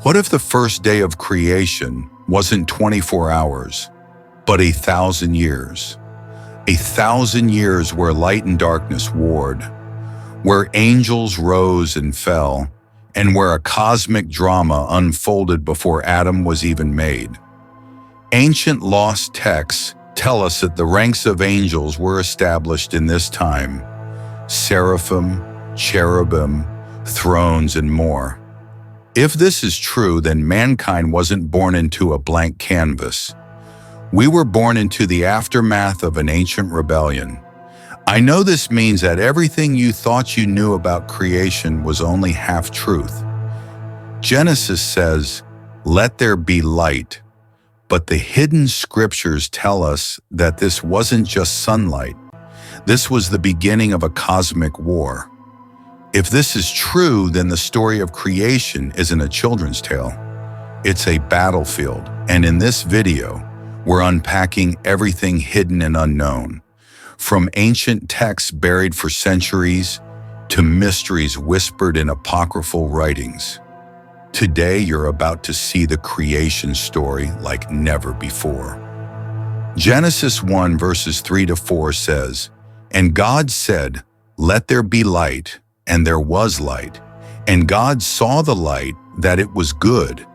What if the first day of creation wasn't 24 hours, but 1,000 years? 1,000 years where light and darkness warred, where angels rose and fell, and where a cosmic drama unfolded before Adam was even made. Ancient lost texts tell us that the ranks of angels were established in this time: seraphim, cherubim, thrones, and more. If this is true, then mankind wasn't born into a blank canvas. We were born into the aftermath of an ancient rebellion. I know this means that everything you thought you knew about creation was only half truth. Genesis says, "Let there be light," but the hidden scriptures tell us that this wasn't just sunlight. This was the beginning of a cosmic war. If this is true, then the story of creation isn't a children's tale. It's a battlefield, and in this video, we're unpacking everything hidden and unknown, from ancient texts buried for centuries to mysteries whispered in apocryphal writings. Today, you're about to see the creation story like never before. Genesis 1 verses 3 to 4 says, "And God said, 'Let there be light,' and there was light. And God saw the light, that it was good,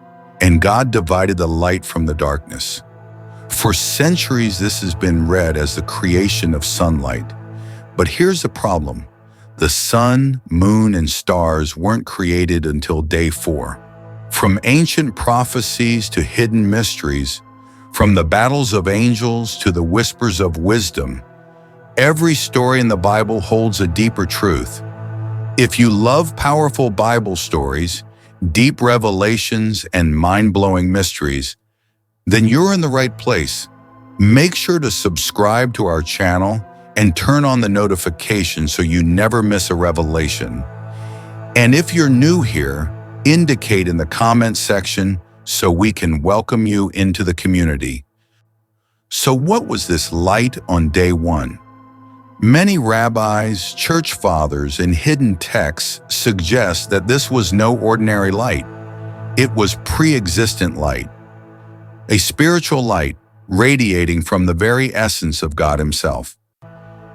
and God divided the light from the darkness." For centuries, this has been read as the creation of sunlight. But here's the problem. The sun, moon, and stars weren't created until day 4. From ancient prophecies to hidden mysteries, from the battles of angels to the whispers of wisdom, every story in the Bible holds a deeper truth. If you love powerful Bible stories, deep revelations, and mind-blowing mysteries, then you're in the right place. Make sure to subscribe to our channel and turn on the notifications so you never miss a revelation. And if you're new here, indicate in the comment section so we can welcome you into the community. So what was this light on day 1? Many rabbis, church fathers, and hidden texts suggest that this was no ordinary light. It was pre-existent light, a spiritual light radiating from the very essence of God Himself.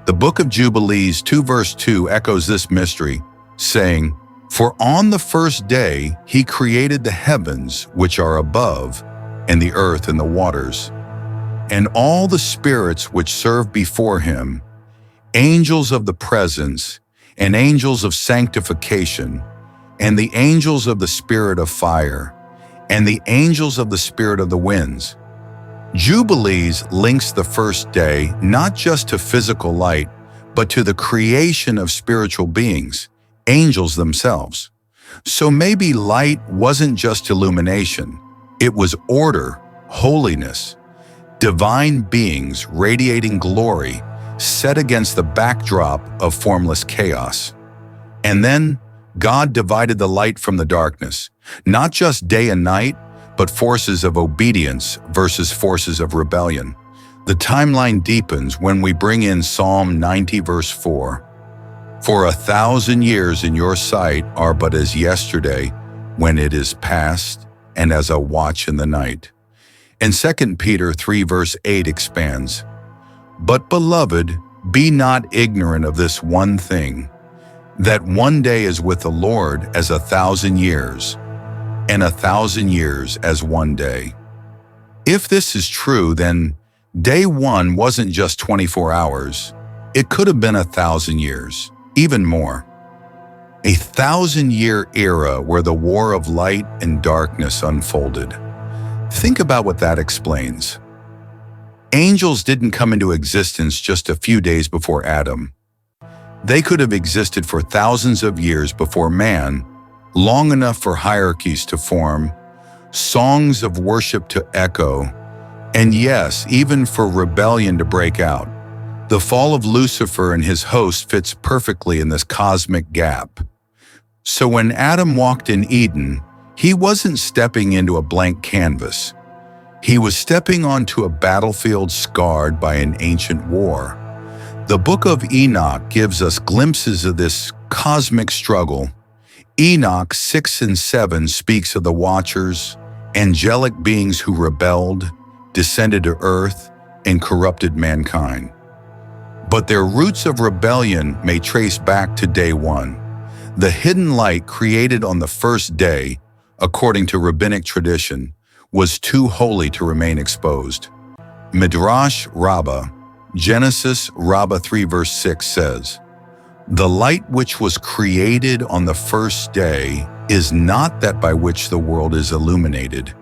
The book of Jubilees 2 verse 2 echoes this mystery, saying, "For on the first day He created the heavens which are above, and the earth and the waters, and all the spirits which serve before Him, angels of the presence, and angels of sanctification, and the angels of the spirit of fire, and the angels of the spirit of the winds." Jubilees links the first day not just to physical light, but to the creation of spiritual beings, angels themselves. So maybe light wasn't just illumination, it was order, holiness, divine beings radiating glory, set against the backdrop of formless chaos. And then God divided the light from the darkness, not just day and night, but forces of obedience versus forces of rebellion. The timeline deepens when we bring in Psalm 90 verse 4. "For 1,000 years in your sight are but as yesterday, when it is past, and as a watch in the night." And 2 Peter 3 verse 8 expands, "But beloved, be not ignorant of this one thing, that one day is with the Lord as 1,000 years, and 1,000 years as one day." If this is true, then day 1 wasn't just 24 hours. It could have been 1,000 years, even more. A 1,000-year era where the war of light and darkness unfolded. Think about what that explains. Angels didn't come into existence just a few days before Adam. They could have existed for thousands of years before man, long enough for hierarchies to form, songs of worship to echo, and yes, even for rebellion to break out. The fall of Lucifer and his host fits perfectly in this cosmic gap. So when Adam walked in Eden, he wasn't stepping into a blank canvas. He was stepping onto a battlefield scarred by an ancient war. The book of Enoch gives us glimpses of this cosmic struggle. Enoch 6 and 7 speaks of the watchers, angelic beings who rebelled, descended to earth, and corrupted mankind. But their roots of rebellion may trace back to day one. The hidden light created on the first day, according to rabbinic tradition, was too holy to remain exposed. Midrash Rabbah, Genesis Rabbah 3 verse 6 says, "The light which was created on the first day is not that by which the world is illuminated.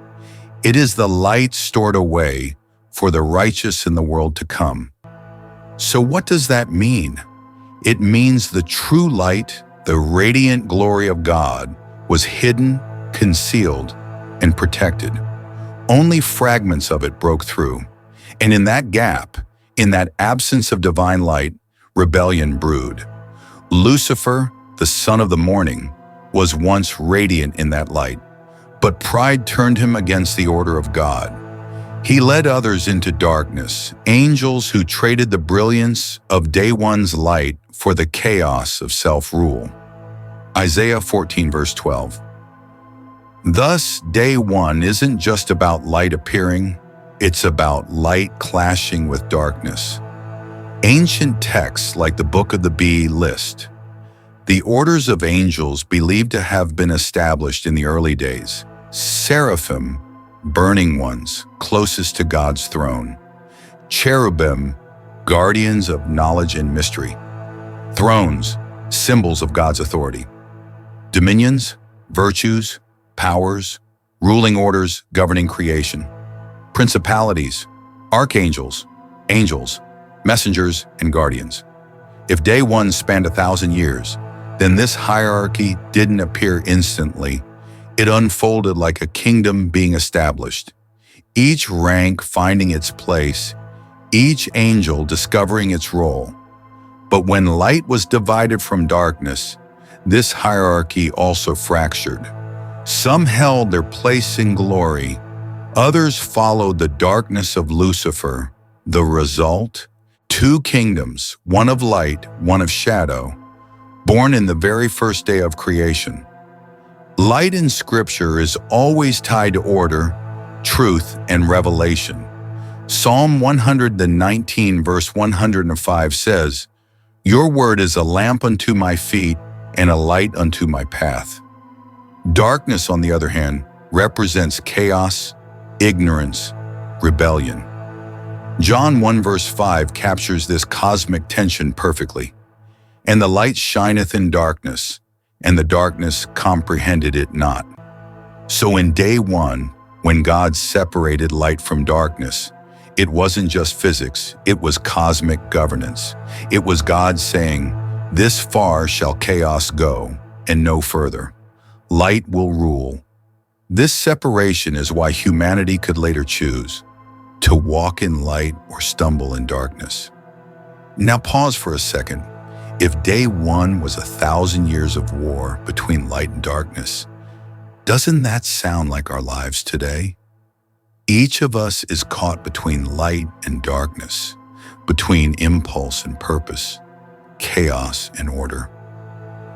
It is the light stored away for the righteous in the world to come." So what does that mean? It means the true light, the radiant glory of God, was hidden, concealed, and protected. Only fragments of it broke through. And in that gap, in that absence of divine light, rebellion brewed. Lucifer, the son of the morning, was once radiant in that light, but pride turned him against the order of God. He led others into darkness, angels who traded the brilliance of day one's light for the chaos of self-rule. Isaiah 14 verse 12. Thus, day one isn't just about light appearing, it's about light clashing with darkness. Ancient texts like the Book of the Bee list the orders of angels believed to have been established in the early days. Seraphim, burning ones, closest to God's throne. Cherubim, guardians of knowledge and mystery. Thrones, symbols of God's authority. Dominions, virtues, powers, ruling orders governing creation. Principalities, archangels, angels, messengers, and guardians. If day one spanned 1,000 years, then this hierarchy didn't appear instantly. It unfolded like a kingdom being established, each rank finding its place, each angel discovering its role. But when light was divided from darkness, this hierarchy also fractured. Some held their place in glory, others followed the darkness of Lucifer. The result? Two kingdoms, one of light, one of shadow, born in the very first day of creation. Light in Scripture is always tied to order, truth, and revelation. Psalm 119 verse 105 says, "Your word is a lamp unto my feet and a light unto my path." Darkness, on the other hand, represents chaos, ignorance, rebellion. John 1 verse 5 captures this cosmic tension perfectly. "And the light shineth in darkness, and the darkness comprehended it not." So in day one, when God separated light from darkness, it wasn't just physics, it was cosmic governance. It was God saying, "This far shall chaos go, and no further. Light will rule." This separation is why humanity could later choose to walk in light or stumble in darkness. Now pause for a second. If day one was 1,000 years of war between light and darkness, doesn't that sound like our lives today? Each of us is caught between light and darkness, between impulse and purpose, chaos and order.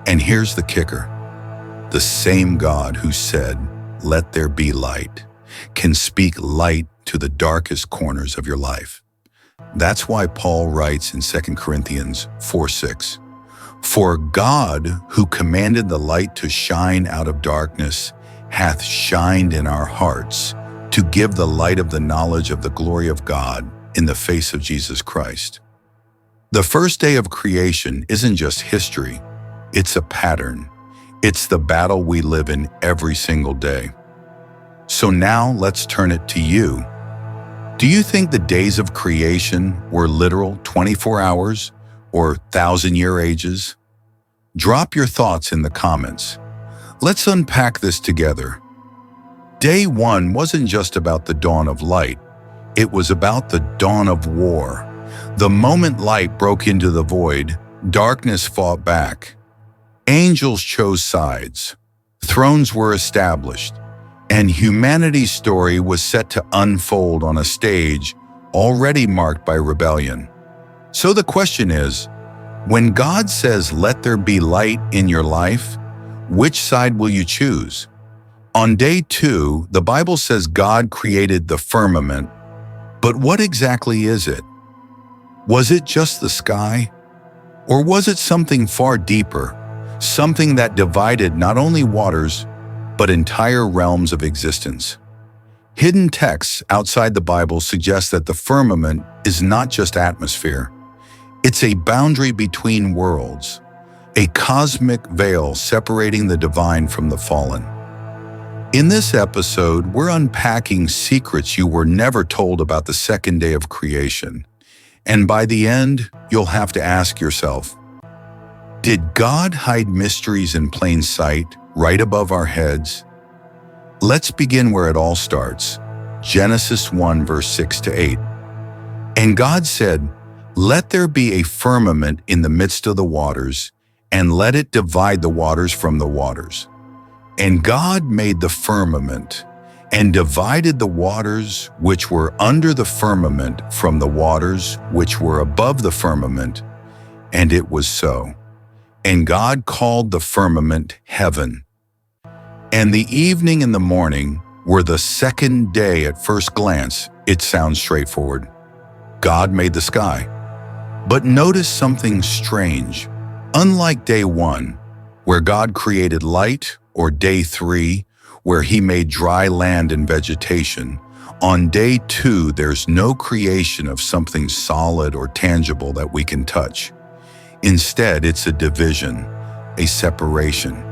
And here's the kicker. The same God who said, "Let there be light," can speak light to the darkest corners of your life. That's why Paul writes in 2 Corinthians 4:6, "For God, who commanded the light to shine out of darkness, hath shined in our hearts to give the light of the knowledge of the glory of God in the face of Jesus Christ." The first day of creation isn't just history, it's a pattern. It's the battle we live in every single day. So now let's turn it to you. Do you think the days of creation were literal 24 hours or 1,000-year ages? Drop your thoughts in the comments. Let's unpack this together. Day one wasn't just about the dawn of light. It was about the dawn of war. The moment light broke into the void, darkness fought back. Angels chose sides. Thrones were established. And humanity's story was set to unfold on a stage already marked by rebellion. So the question is, when God says, "Let there be light" in your life, Which side will you choose? On day 2, the Bible says God created the firmament, but what exactly is it? Was it just the sky? Or was it something far deeper, something that divided not only waters, but entire realms of existence? Hidden texts outside the Bible suggest that the firmament is not just atmosphere. It's a boundary between worlds, a cosmic veil separating the divine from the fallen. In this episode, we're unpacking secrets you were never told about the second day of creation. And by the end, you'll have to ask yourself, did God hide mysteries in plain sight, right above our heads? Let's begin where it all starts. Genesis 1, verse 6 to 8. And God said, "Let there be a firmament in the midst of the waters, and let it divide the waters from the waters." And God made the firmament, and divided the waters which were under the firmament from the waters which were above the firmament. And it was so. And God called the firmament heaven. And the evening and the morning were the second day. At first glance, it sounds straightforward. God made the sky. But notice something strange. Unlike day 1, where God created light, or day 3, where he made dry land and vegetation, on day 2 there's no creation of something solid or tangible that we can touch. Instead, it's a division, a separation.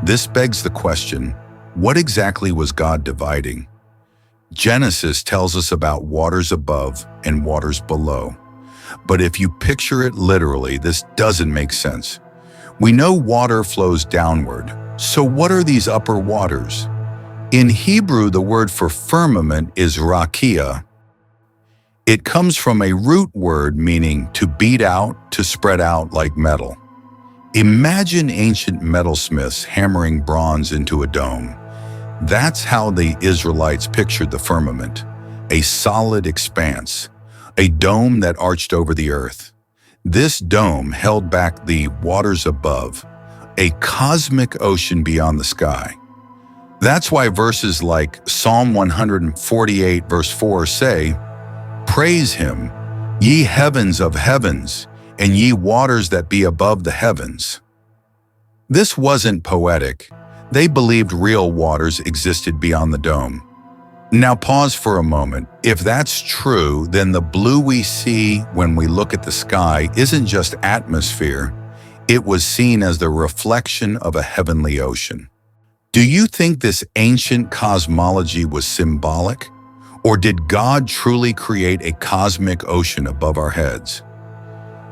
This begs the question, what exactly was God dividing? Genesis tells us about waters above and waters below. But if you picture it literally, this doesn't make sense. We know water flows downward, so what are these upper waters? In Hebrew, the word for firmament is rakia. It comes from a root word meaning to beat out, to spread out like metal. Imagine ancient metalsmiths hammering bronze into a dome. That's how the Israelites pictured the firmament, a solid expanse, a dome that arched over the earth. This dome held back the waters above, a cosmic ocean beyond the sky. That's why verses like Psalm 148 verse 4 say, "Praise him, ye heavens of heavens, and ye waters that be above the heavens." This wasn't poetic. They believed real waters existed beyond the dome. Now pause for a moment. If that's true, then the blue we see when we look at the sky isn't just atmosphere. It was seen as the reflection of a heavenly ocean. Do you think this ancient cosmology was symbolic? Or did God truly create a cosmic ocean above our heads?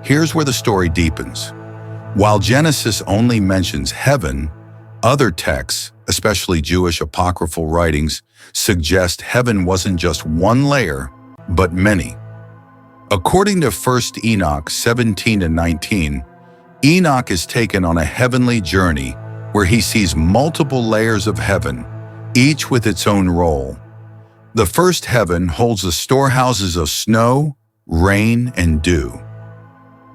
Here's where the story deepens. While Genesis only mentions heaven, other texts, especially Jewish apocryphal writings, suggest heaven wasn't just one layer, but many. According to 1 Enoch 17-19, Enoch is taken on a heavenly journey where he sees multiple layers of heaven, each with its own role. The first heaven holds the storehouses of snow, rain, and dew.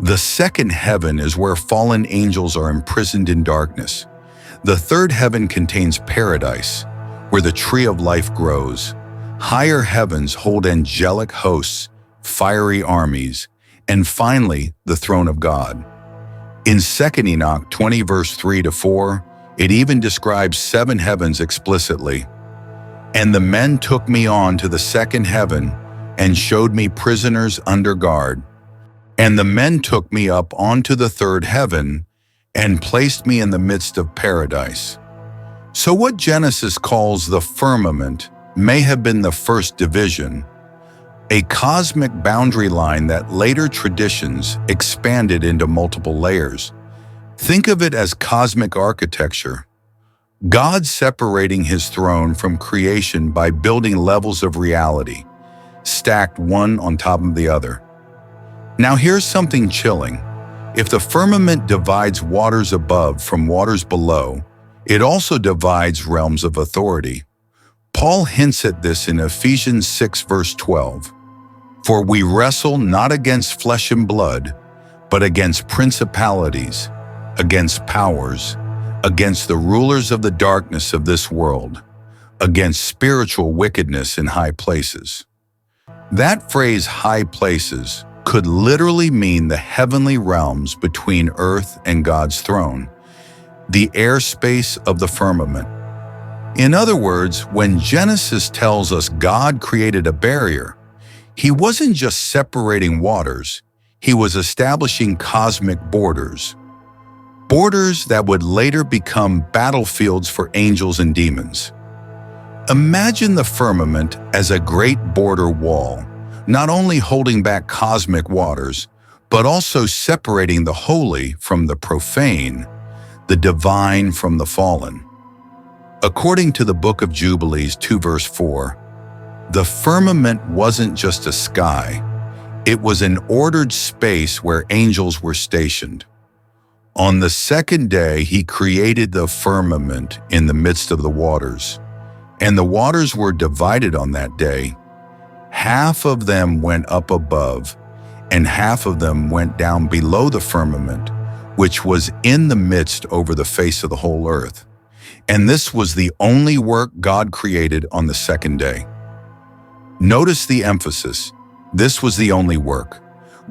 The second heaven is where fallen angels are imprisoned in darkness. The third heaven contains paradise, where the tree of life grows. Higher heavens hold angelic hosts, fiery armies, and finally, the throne of God. In 2 Enoch 20 verse 3-4, it even describes 7 heavens explicitly. "And the men took me on to the second heaven, and showed me prisoners under guard. And the men took me up onto the third heaven, and placed me in the midst of paradise." So what Genesis calls the firmament may have been the first division, a cosmic boundary line that later traditions expanded into multiple layers. Think of it as cosmic architecture. God separating his throne from creation by building levels of reality, stacked one on top of the other. Now here's something chilling. If the firmament divides waters above from waters below, it also divides realms of authority. Paul hints at this in Ephesians 6 verse 12. "For we wrestle not against flesh and blood, but against principalities, against powers, against the rulers of the darkness of this world, against spiritual wickedness in high places. That phrase, high places, could literally mean the heavenly realms between earth and God's throne, the airspace of the firmament. In other words, when Genesis tells us God created a barrier, He wasn't just separating waters, He was establishing cosmic borders. Borders that would later become battlefields for angels and demons. Imagine the firmament as a great border wall, not only holding back cosmic waters, but also separating the holy from the profane, the divine from the fallen. According to the Book of Jubilees 2 verse 4, the firmament wasn't just a sky, it was an ordered space where angels were stationed. On the second day, He created the firmament in the midst of the waters, and the waters were divided on that day. Half of them went up above, and half of them went down below the firmament, which was in the midst over the face of the whole earth. And this was the only work God created on the second day. Notice the emphasis. This was the only work.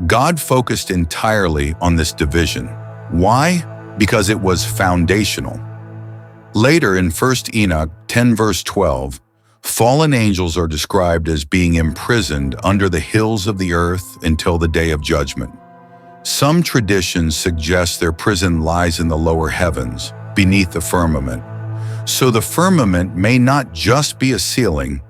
God focused entirely on this division. Why? Because it was foundational. Later in 1 Enoch 10 verse 12, fallen angels are described as being imprisoned under the hills of the earth until the day of judgment. Some traditions suggest their prison lies in the lower heavens, beneath the firmament. So the firmament may not just be a ceiling,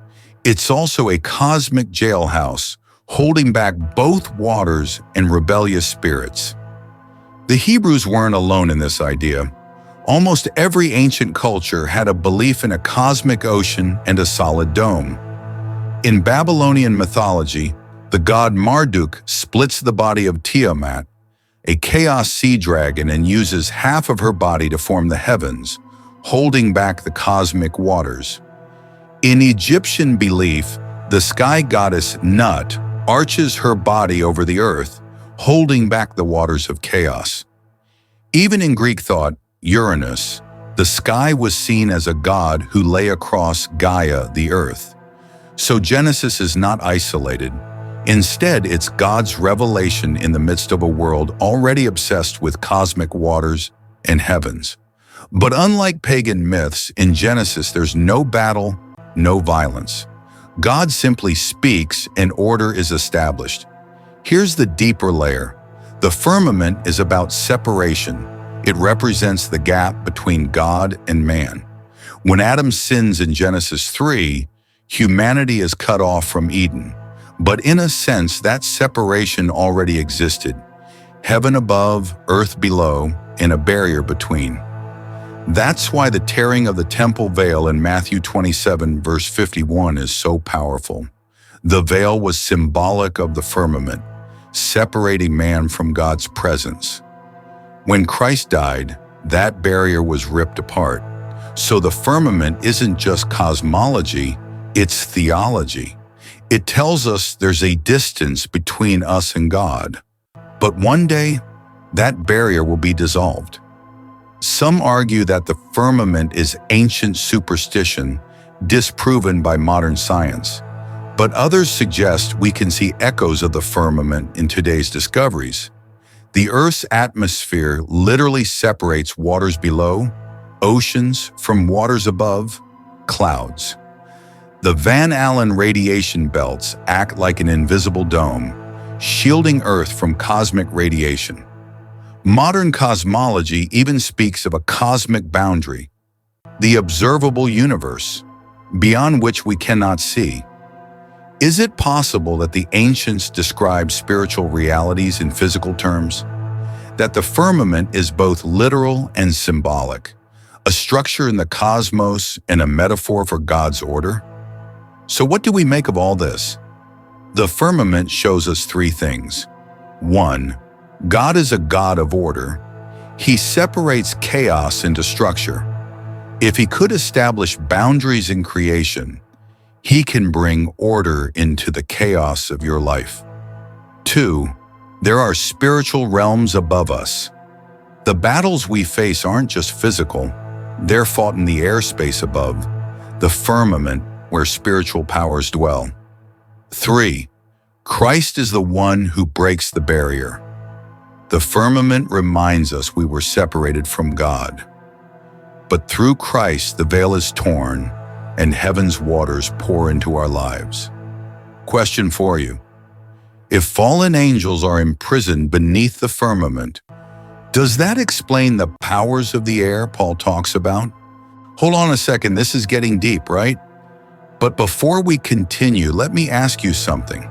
it's also a cosmic jailhouse holding back both waters and rebellious spirits. The Hebrews weren't alone in this idea. Almost every ancient culture had a belief in a cosmic ocean and a solid dome. In Babylonian mythology, the god Marduk splits the body of Tiamat, a chaos sea dragon, and uses half of her body to form the heavens, holding back the cosmic waters. In Egyptian belief, the sky goddess Nut arches her body over the earth, holding back the waters of chaos. Even in Greek thought, Uranus, the sky was seen as a god who lay across Gaia, the earth. So Genesis is not isolated. Instead, it's God's revelation in the midst of a world already obsessed with cosmic waters and heavens. But unlike pagan myths, in Genesis there's no battle, no violence. God simply speaks and order is established. Here's the deeper layer. The firmament is about separation. It represents the gap between God and man. When Adam sins in Genesis 3, humanity is cut off from Eden. But in a sense, that separation already existed. Heaven above, earth below, and a barrier between. That's why the tearing of the temple veil in Matthew 27 verse 51 is so powerful. The veil was symbolic of the firmament, separating man from God's presence. When Christ died, that barrier was ripped apart. So the firmament isn't just cosmology, it's theology. It tells us there's a distance between us and God. But one day, that barrier will be dissolved. Some argue that the firmament is ancient superstition, disproven by modern science. But others suggest we can see echoes of the firmament in today's discoveries. The Earth's atmosphere literally separates waters below, oceans from waters above, clouds. The Van Allen radiation belts act like an invisible dome, shielding Earth from cosmic radiation. Modern cosmology even speaks of a cosmic boundary, the observable universe, beyond which we cannot see. Is it possible that the ancients described spiritual realities in physical terms? That the firmament is both literal and symbolic, a structure in the cosmos and a metaphor for God's order? So what do we make of all this? The firmament shows us three things. 1. God is a God of order. He separates chaos into structure. If He could establish boundaries in creation, He can bring order into the chaos of your life. 2. There are spiritual realms above us. The battles we face aren't just physical, they're fought in the airspace above, the firmament where spiritual powers dwell. 3. Christ is the one who breaks the barrier. The firmament reminds us we were separated from God. But through Christ, the veil is torn and heaven's waters pour into our lives. Question for you. If fallen angels are imprisoned beneath the firmament, does that explain the powers of the air Paul talks about? Hold on a second, this is getting deep, right? But before we continue, let me ask you something.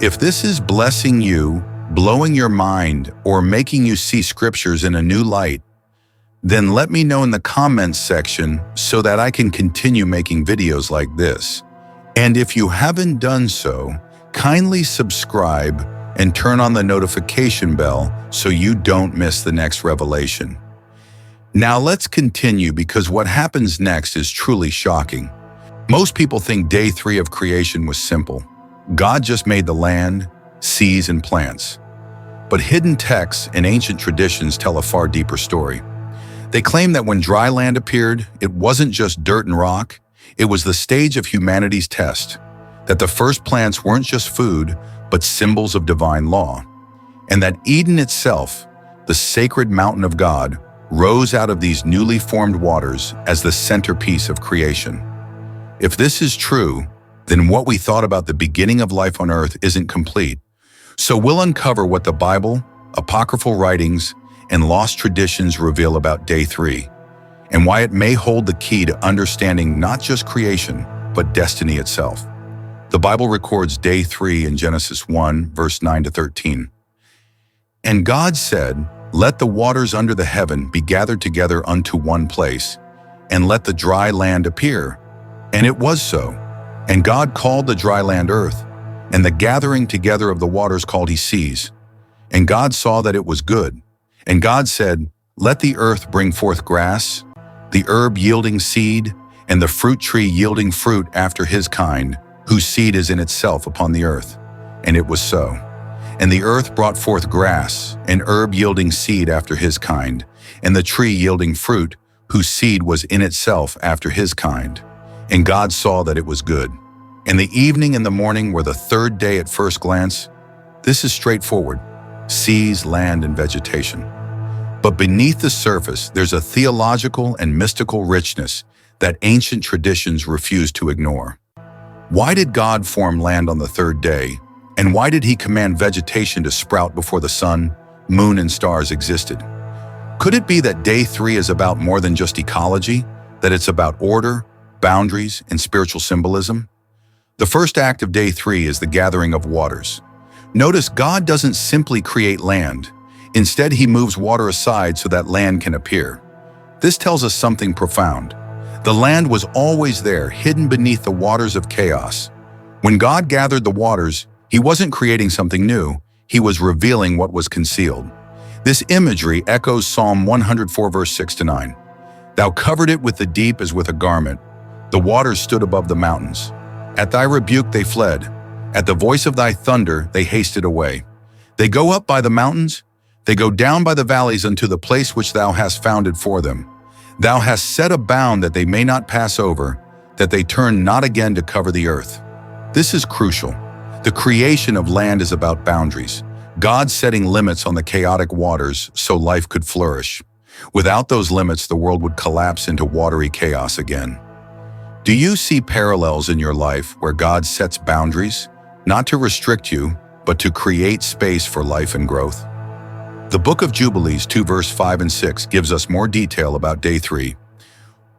If this is blessing you, blowing your mind, or making you see scriptures in a new light, then let me know in the comments section so that I can continue making videos like this. And if you haven't done so, kindly subscribe and turn on the notification bell so you don't miss the next revelation. Now let's continue, because what happens next is truly shocking. Most people think day 3 of creation was simple. God just made the land, seas, and plants. But hidden texts and ancient traditions tell a far deeper story. They claim that when dry land appeared, it wasn't just dirt and rock, it was the stage of humanity's test. That the first plants weren't just food, but symbols of divine law. And that Eden itself, the sacred mountain of God, rose out of these newly formed waters as the centerpiece of creation. If this is true, then what we thought about the beginning of life on earth isn't complete. So we'll uncover what the Bible, apocryphal writings, and lost traditions reveal about day 3, and why it may hold the key to understanding not just creation, but destiny itself. The Bible records day 3 in Genesis 1, verse 9 to 13. And God said, "Let the waters under the heaven be gathered together unto one place, and let the dry land appear." And it was so. And God called the dry land earth, and the gathering together of the waters called he seas. And God saw that it was good. And God said, "Let the earth bring forth grass, the herb yielding seed, and the fruit tree yielding fruit after his kind, whose seed is in itself upon the earth." And it was so. And the earth brought forth grass, and herb yielding seed after his kind, and the tree yielding fruit, whose seed was in itself after his kind. And God saw that it was good. And the evening and the morning were the third day at first glance. This is straightforward: seas, land, and vegetation. But beneath the surface, there's a theological and mystical richness that ancient traditions refuse to ignore. Why did God form land on the third day? And why did he command vegetation to sprout before the sun, moon, and stars existed? Could it be that day 3 is about more than just ecology, that it's about order, boundaries, and spiritual symbolism? The first act of day 3 is the gathering of waters. Notice God doesn't simply create land. Instead, he moves water aside so that land can appear. This tells us something profound. The land was always there, hidden beneath the waters of chaos. When God gathered the waters, he wasn't creating something new, he was revealing what was concealed. This imagery echoes Psalm 104, verse 6 to 9. "Thou covered it with the deep as with a garment. The waters stood above the mountains. At thy rebuke they fled. At the voice of thy thunder they hasted away. They go up by the mountains, they go down by the valleys unto the place which thou hast founded for them. Thou hast set a bound that they may not pass over, that they turn not again to cover the earth." This is crucial. The creation of land is about boundaries. God setting limits on the chaotic waters so life could flourish. Without those limits, the world would collapse into watery chaos again. Do you see parallels in your life where God sets boundaries, not to restrict you, but to create space for life and growth? The book of Jubilees 2 verse 5 and 6 gives us more detail about day 3.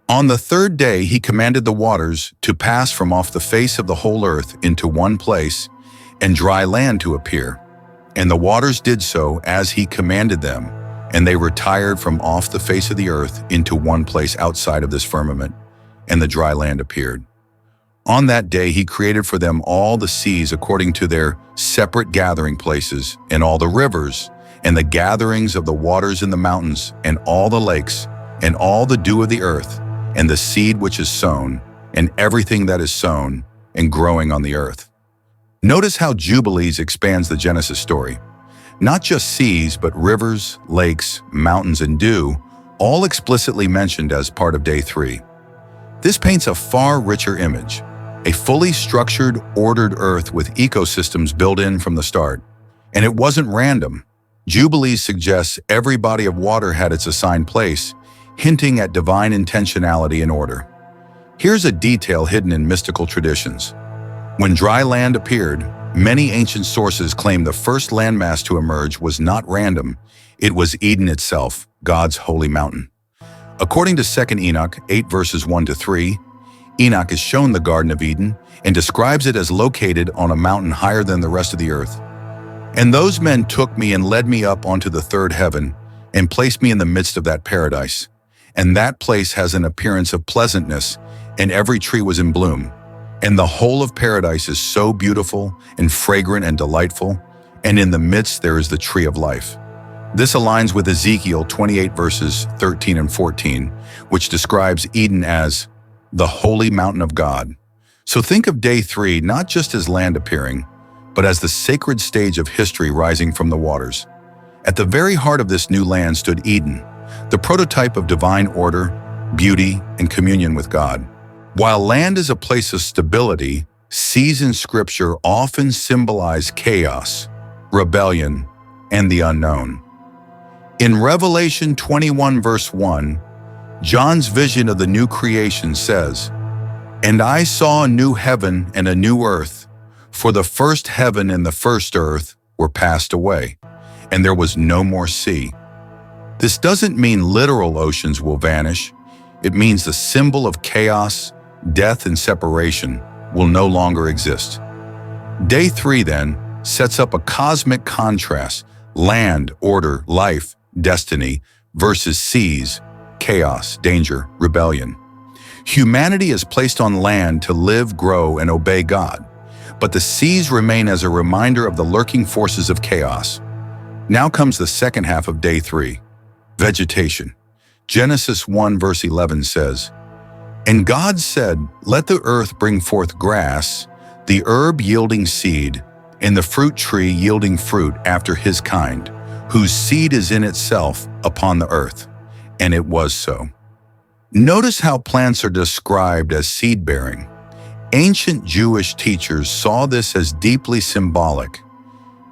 "On the third day he commanded the waters to pass from off the face of the whole earth into one place, and dry land to appear. And the waters did so as he commanded them, and they retired from off the face of the earth into one place outside of this firmament, and the dry land appeared. On that day he created for them all the seas according to their separate gathering places, and all the rivers, and the gatherings of the waters in the mountains, and all the lakes, and all the dew of the earth, and the seed which is sown, and everything that is sown and growing on the earth." Notice how Jubilees expands the Genesis story. Not just seas, but rivers, lakes, mountains, and dew, all explicitly mentioned as part of day 3. This paints a far richer image, a fully structured, ordered Earth with ecosystems built in from the start. And it wasn't random. Jubilees suggests every body of water had its assigned place, hinting at divine intentionality and order. Here's a detail hidden in mystical traditions. When dry land appeared, many ancient sources claim the first landmass to emerge was not random. It was Eden itself, God's holy mountain. According to 2 Enoch 8 verses 1-3, Enoch is shown the Garden of Eden and describes it as located on a mountain higher than the rest of the earth. And those men took me and led me up onto the third heaven and placed me in the midst of that paradise. And that place has an appearance of pleasantness, and every tree was in bloom. And the whole of paradise is so beautiful and fragrant and delightful, and in the midst there is the tree of life. This aligns with Ezekiel 28 verses 13 and 14, which describes Eden as the holy mountain of God. So think of day 3 not just as land appearing, but as the sacred stage of history rising from the waters. At the very heart of this new land stood Eden, the prototype of divine order, beauty, and communion with God. While land is a place of stability, seas in Scripture often symbolize chaos, rebellion, and the unknown. In Revelation 21 verse 1, John's vision of the new creation says, "And I saw a new heaven and a new earth, for the first heaven and the first earth were passed away, and there was no more sea." This doesn't mean literal oceans will vanish. It means the symbol of chaos, death, and separation will no longer exist. Day 3, then, sets up a cosmic contrast: land, order, life, destiny, versus seas, chaos, danger, rebellion. Humanity is placed on land to live, grow, and obey God, but the seas remain as a reminder of the lurking forces of chaos. Now comes the second half of day 3, vegetation. Genesis 1 verse 11 says, "And God said, Let the earth bring forth grass, the herb yielding seed, and the fruit tree yielding fruit after his kind, whose seed is in itself upon the earth. And it was so." Notice how plants are described as seed-bearing. Ancient Jewish teachers saw this as deeply symbolic.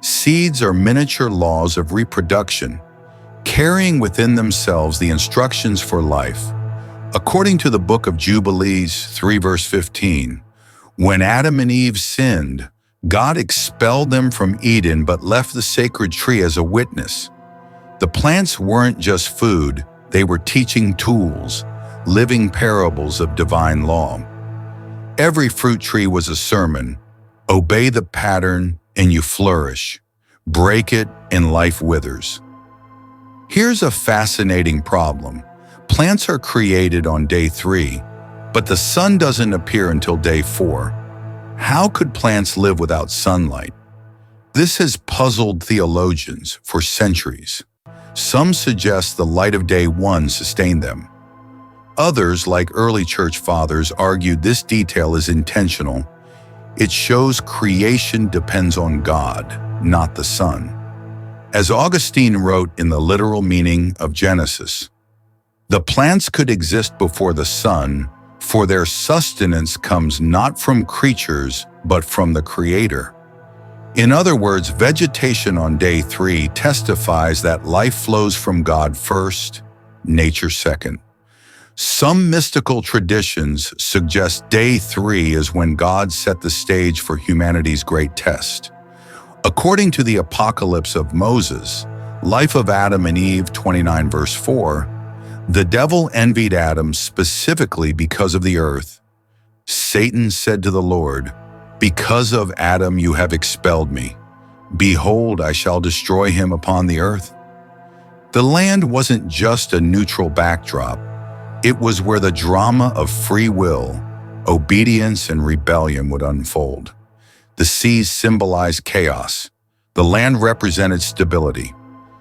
Seeds are miniature laws of reproduction, carrying within themselves the instructions for life. According to the book of Jubilees 3 verse 15, when Adam and Eve sinned, God expelled them from Eden but left the sacred tree as a witness. The plants weren't just food, they were teaching tools, living parables of divine law. Every fruit tree was a sermon. Obey the pattern and you flourish. Break it and life withers. Here's a fascinating problem. Plants are created on day 3, but the sun doesn't appear until day 4. How could plants live without sunlight? This has puzzled theologians for centuries. Some suggest the light of day 1 sustained them. Others, like early church fathers, argued this detail is intentional. It shows creation depends on God, not the sun. As Augustine wrote in the literal meaning of Genesis, "The plants could exist before the sun, for their sustenance comes not from creatures, but from the Creator." In other words, vegetation on day 3 testifies that life flows from God first, nature second. Some mystical traditions suggest day 3 is when God set the stage for humanity's great test. According to the Apocalypse of Moses, Life of Adam and Eve 29 verse 4, the devil envied Adam specifically because of the earth. Satan said to the Lord, "Because of Adam you have expelled me. Behold, I shall destroy him upon the earth." The land wasn't just a neutral backdrop. It was where the drama of free will, obedience, and rebellion would unfold. The seas symbolized chaos. The land represented stability.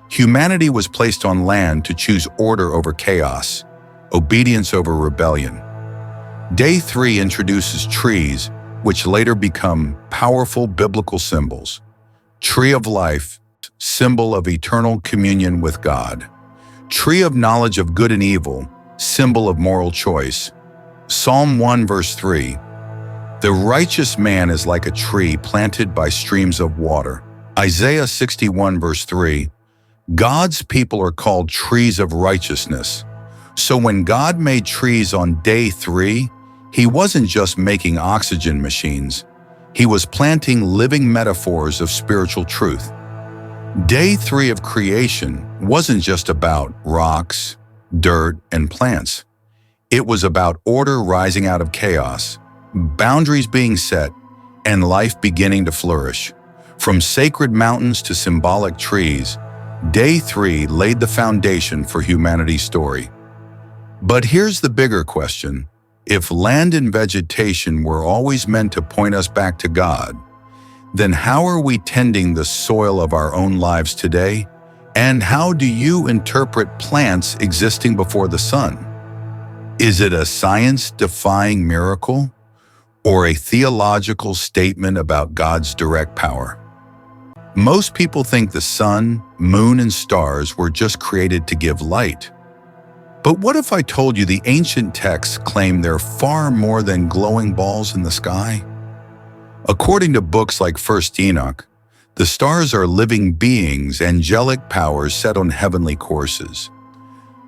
Humanity was placed on land to choose order over chaos, obedience over rebellion. Day 3 introduces trees, which later become powerful biblical symbols. Tree of life, symbol of eternal communion with God. Tree of knowledge of good and evil, symbol of moral choice. Psalm 1 verse 3. The righteous man is like a tree planted by streams of water. Isaiah 61 verse 3. God's people are called trees of righteousness. So when God made trees on day 3, He wasn't just making oxygen machines. He was planting living metaphors of spiritual truth. Day 3 of creation wasn't just about rocks, dirt, and plants. It was about order rising out of chaos, boundaries being set, and life beginning to flourish. From sacred mountains to symbolic trees, Day 3 laid the foundation for humanity's story. But here's the bigger question. If land and vegetation were always meant to point us back to God, then how are we tending the soil of our own lives today? And how do you interpret plants existing before the sun? Is it a science-defying miracle or a theological statement about God's direct power? Most people think the sun, moon, and stars were just created to give light. But what if I told you the ancient texts claim they're far more than glowing balls in the sky? According to books like 1st Enoch, the stars are living beings, angelic powers set on heavenly courses.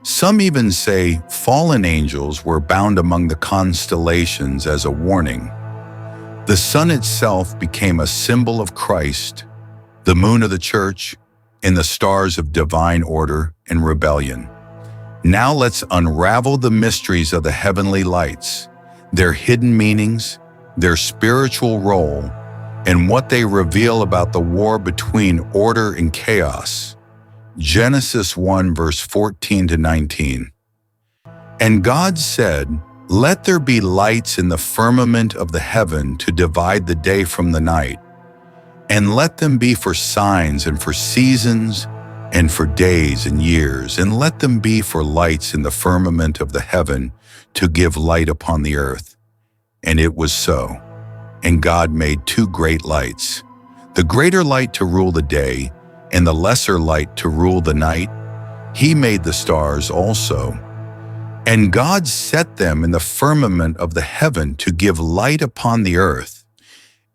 Some even say fallen angels were bound among the constellations as a warning. The sun itself became a symbol of Christ, the moon of the church, and the stars of divine order and rebellion. Now let's unravel the mysteries of the heavenly lights, their hidden meanings, their spiritual role, and what they reveal about the war between order and chaos. Genesis 1 verse 14 to 19. And God said, "Let there be lights in the firmament of the heaven to divide the day from the night, and let them be for signs and for seasons and for days and years, and let them be for lights in the firmament of the heaven to give light upon the earth." And it was so. And God made 2 great lights, the greater light to rule the day, and the lesser light to rule the night. He made the stars also. And God set them in the firmament of the heaven to give light upon the earth,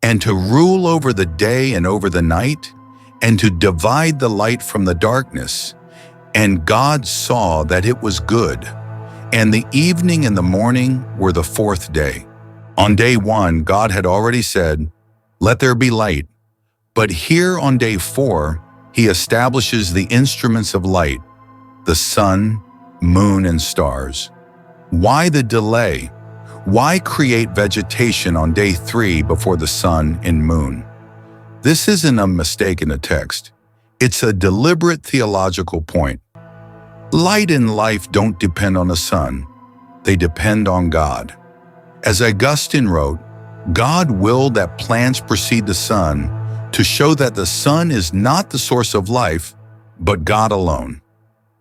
and to rule over the day and over the night, and to divide the light from the darkness. And God saw that it was good. And the evening and the morning were the 4th day. On day 1, God had already said, "Let there be light." But here on day 4, He establishes the instruments of light, the sun, moon, and stars. Why the delay? Why create vegetation on day 3 before the sun and moon? This isn't a mistake in the text. It's a deliberate theological point. Light and life don't depend on the sun. They depend on God. As Augustine wrote, God willed that plants precede the sun to show that the sun is not the source of life, but God alone.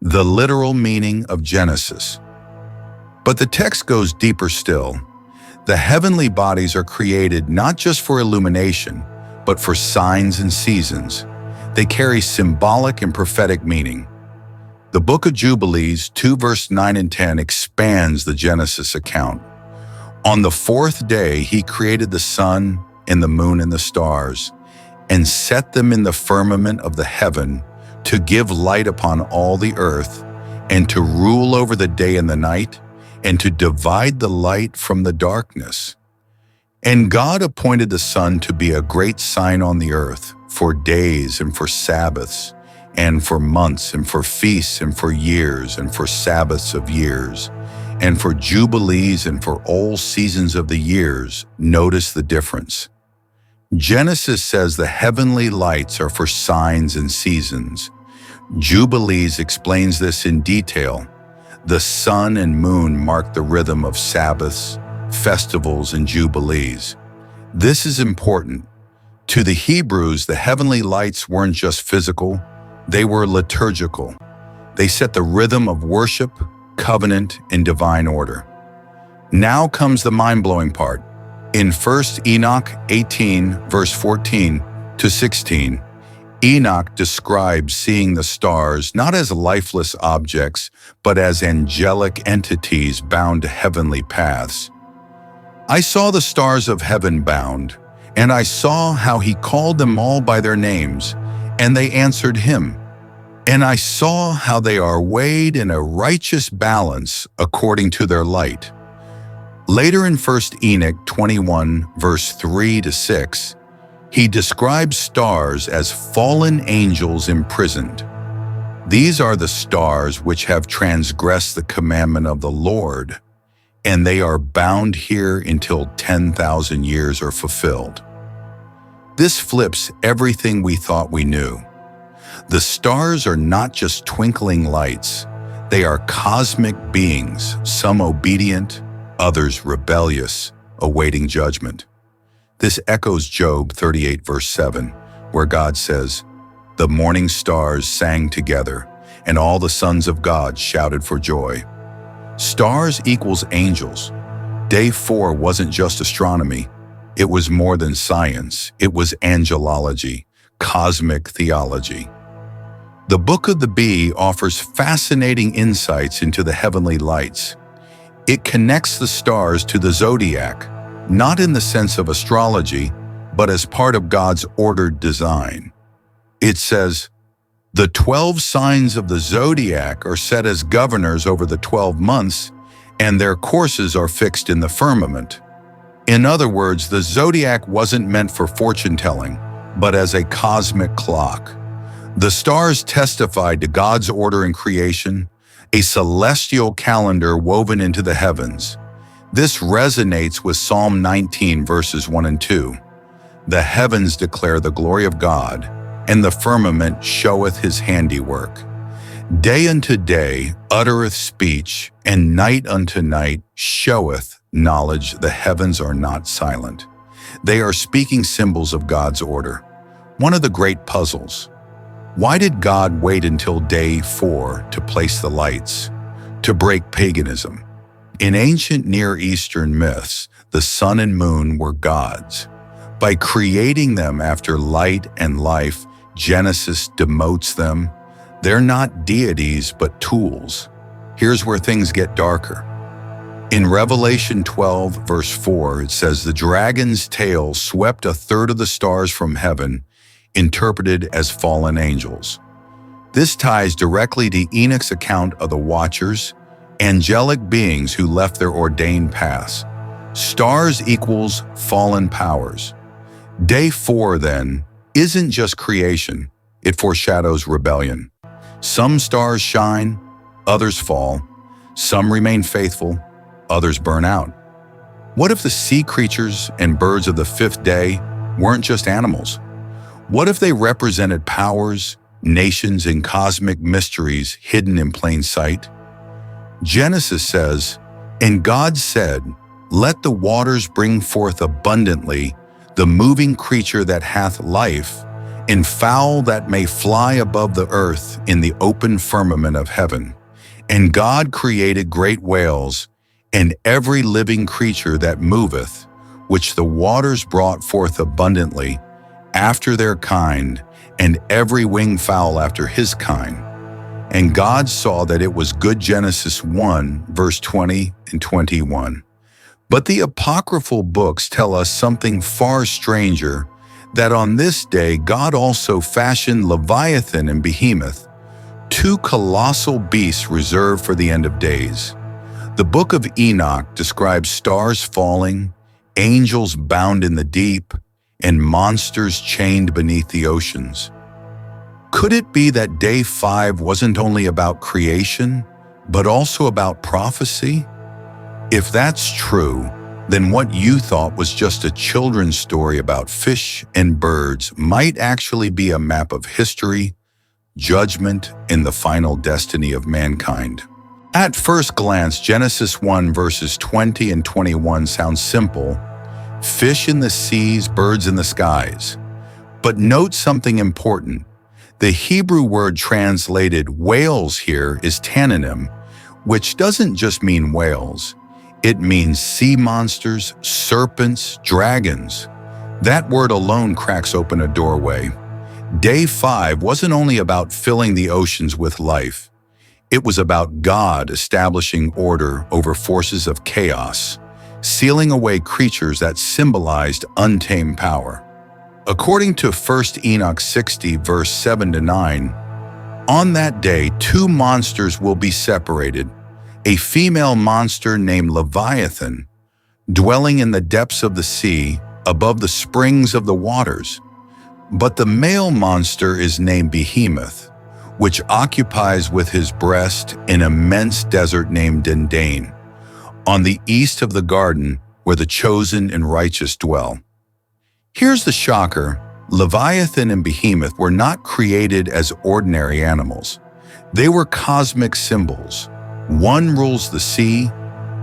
The literal meaning of Genesis. But the text goes deeper still. The heavenly bodies are created not just for illumination, but for signs and seasons. They carry symbolic and prophetic meaning. The book of Jubilees 2 verse 9 and 10 expands the Genesis account. On the 4th day, He created the sun and the moon and the stars, and set them in the firmament of the heaven to give light upon all the earth, and to rule over the day and the night, and to divide the light from the darkness. And God appointed the sun to be a great sign on the earth, for days and for Sabbaths, and for months and for feasts and for years and for Sabbaths of years, and for jubilees and for all seasons of the years. Notice the difference. Genesis says the heavenly lights are for signs and seasons. Jubilees explains this in detail. The sun and moon mark the rhythm of Sabbaths, festivals, and jubilees. This is important. To the Hebrews, the heavenly lights weren't just physical, they were liturgical. They set the rhythm of worship, covenant, and divine order. Now comes the mind-blowing part. In 1st Enoch 18, verse 14 to 16, Enoch describes seeing the stars not as lifeless objects, but as angelic entities bound to heavenly paths. I saw the stars of heaven bound, and I saw how he called them all by their names, and they answered him. And I saw how they are weighed in a righteous balance according to their light. Later in 1 Enoch 21, verse 3-6, he describes stars as fallen angels imprisoned. These are the stars which have transgressed the commandment of the Lord, and they are bound here until 10,000 years are fulfilled. This flips everything we thought we knew. The stars are not just twinkling lights. They are cosmic beings, some obedient, others rebellious, awaiting judgment. This echoes Job 38, verse 7, where God says, "The morning stars sang together, and all the sons of God shouted for joy." Stars equals angels. Day 4 wasn't just astronomy. It was more than science. It was angelology, cosmic theology. The Book of the Bee offers fascinating insights into the heavenly lights. It connects the stars to the zodiac, not in the sense of astrology, but as part of God's ordered design. It says, "The 12 signs of the zodiac are set as governors over the 12 months, and their courses are fixed in the firmament." In other words, the zodiac wasn't meant for fortune-telling, but as a cosmic clock. The stars testified to God's order in creation, a celestial calendar woven into the heavens. This resonates with Psalm 19, verses 1 and 2. "The heavens declare the glory of God, and the firmament showeth his handiwork. Day unto day uttereth speech, and night unto night showeth knowledge. The heavens are not silent." They are speaking symbols of God's order. One of the great puzzles. Why did God wait until day 4 to place the lights? To break paganism. In ancient Near Eastern myths, the sun and moon were gods. By creating them after light and life, Genesis demotes them. They're not deities, but tools. Here's where things get darker. In Revelation 12, verse 4, it says, "The dragon's tail swept a third of the stars from heaven, interpreted as fallen angels." This ties directly to Enoch's account of the Watchers, angelic beings who left their ordained paths. Stars equals fallen powers. Day 4, then, isn't just creation. It foreshadows rebellion. Some stars shine, others fall. Some remain faithful, others burn out. What if the sea creatures and birds of the 5th day weren't just animals? What if they represented powers, nations, and cosmic mysteries hidden in plain sight? Genesis says, "And God said, Let the waters bring forth abundantly the moving creature that hath life, and fowl that may fly above the earth in the open firmament of heaven. And God created great whales, and every living creature that moveth, which the waters brought forth abundantly, after their kind, and every winged fowl after his kind. And God saw that it was good." Genesis 1, verse 20 and 21. But the apocryphal books tell us something far stranger, that on this day God also fashioned Leviathan and Behemoth, 2 colossal beasts reserved for the end of days. The book of Enoch describes stars falling, angels bound in the deep, and monsters chained beneath the oceans. Could it be that day 5 wasn't only about creation, but also about prophecy? If that's true, then what you thought was just a children's story about fish and birds might actually be a map of history, judgment, and the final destiny of mankind. At first glance, Genesis 1 verses 20 and 21 sounds simple: fish in the seas, birds in the skies. But note something important. The Hebrew word translated whales here is tananim, which doesn't just mean whales. It means sea monsters, serpents, dragons. That word alone cracks open a doorway. Day 5 wasn't only about filling the oceans with life. It was about God establishing order over forces of chaos, sealing away creatures that symbolized untamed power. According to 1 Enoch 60, verse 7-9, on that day 2 monsters will be separated, a female monster named Leviathan, dwelling in the depths of the sea, above the springs of the waters. But the male monster is named Behemoth, which occupies with his breast an immense desert named Dendane, on the east of the garden where the chosen and righteous dwell. Here's the shocker: Leviathan and Behemoth were not created as ordinary animals. They were cosmic symbols. One rules the sea,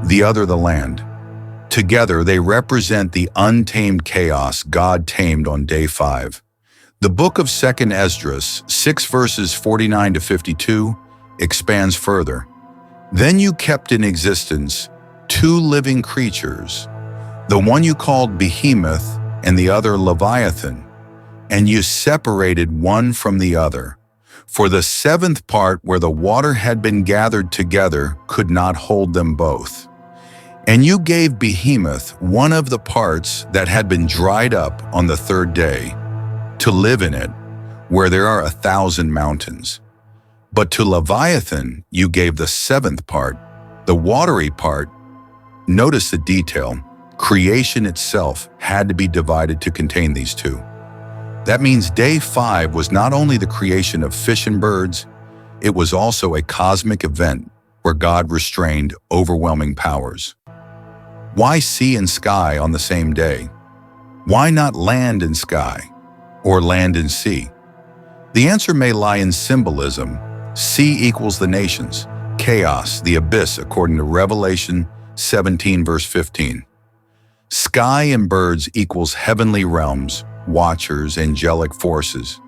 the other the land. Together, they represent the untamed chaos God tamed on day 5. The book of 2 Esdras, 6 verses 49-52, expands further. Then you kept in existence 2 living creatures, the one you called Behemoth and the other Leviathan, and you separated one from the other. For the 7th part where the water had been gathered together could not hold them both. And you gave Behemoth one of the parts that had been dried up on the 3rd day, to live in it, where there are 1,000 mountains. But to Leviathan you gave the 7th part, the watery part. Notice the detail. Creation itself had to be divided to contain these 2. That means day 5 was not only the creation of fish and birds, it was also a cosmic event where God restrained overwhelming powers. Why sea and sky on the same day? Why not land and sky? Or land and sea? The answer may lie in symbolism. Sea equals the nations, chaos, the abyss, according to Revelation 17, verse 15. Sky and birds equals heavenly realms, watchers, angelic forces.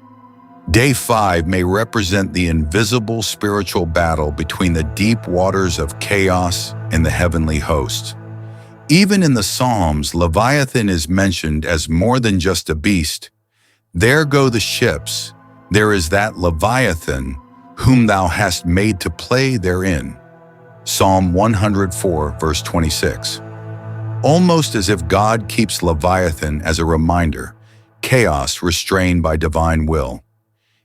Day 5 may represent the invisible spiritual battle between the deep waters of chaos and the heavenly hosts. Even in the Psalms, Leviathan is mentioned as more than just a beast. There go the ships, there is that Leviathan, whom thou hast made to play therein. Psalm 104, verse 26. Almost as if God keeps Leviathan as a reminder, chaos restrained by divine will.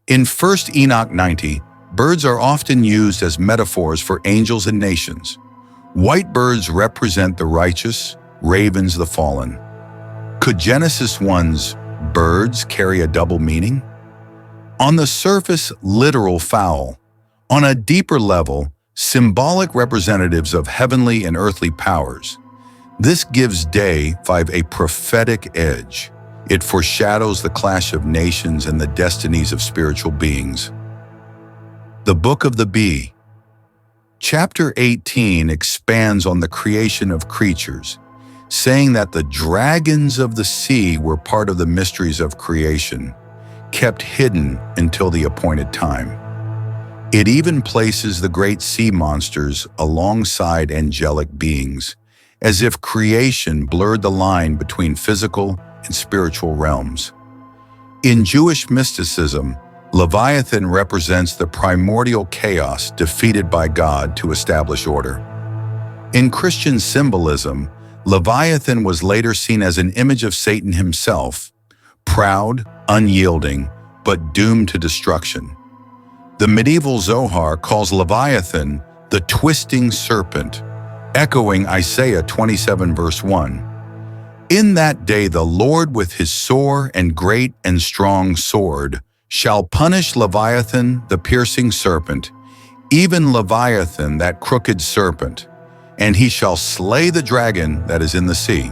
In 1 Enoch 90, birds are often used as metaphors for angels and nations. White birds represent the righteous, ravens the fallen. Could Genesis 1's birds carry a double meaning? On the surface, literal fowl. On a deeper level, symbolic representatives of heavenly and earthly powers. This gives day 5 a prophetic edge. It foreshadows the clash of nations and the destinies of spiritual beings. The Book of the Bee. Chapter 18 expands on the creation of creatures, saying that the dragons of the sea were part of the mysteries of creation, kept hidden until the appointed time. It even places the great sea monsters alongside angelic beings, as if creation blurred the line between physical and spiritual realms. In Jewish mysticism, Leviathan represents the primordial chaos defeated by God to establish order. In Christian symbolism, Leviathan was later seen as an image of Satan himself, proud, unyielding, but doomed to destruction. The medieval Zohar calls Leviathan the twisting serpent, echoing Isaiah 27 verse 1. In that day the Lord with his sore and great and strong sword shall punish Leviathan the piercing serpent, even Leviathan that crooked serpent, and he shall slay the dragon that is in the sea.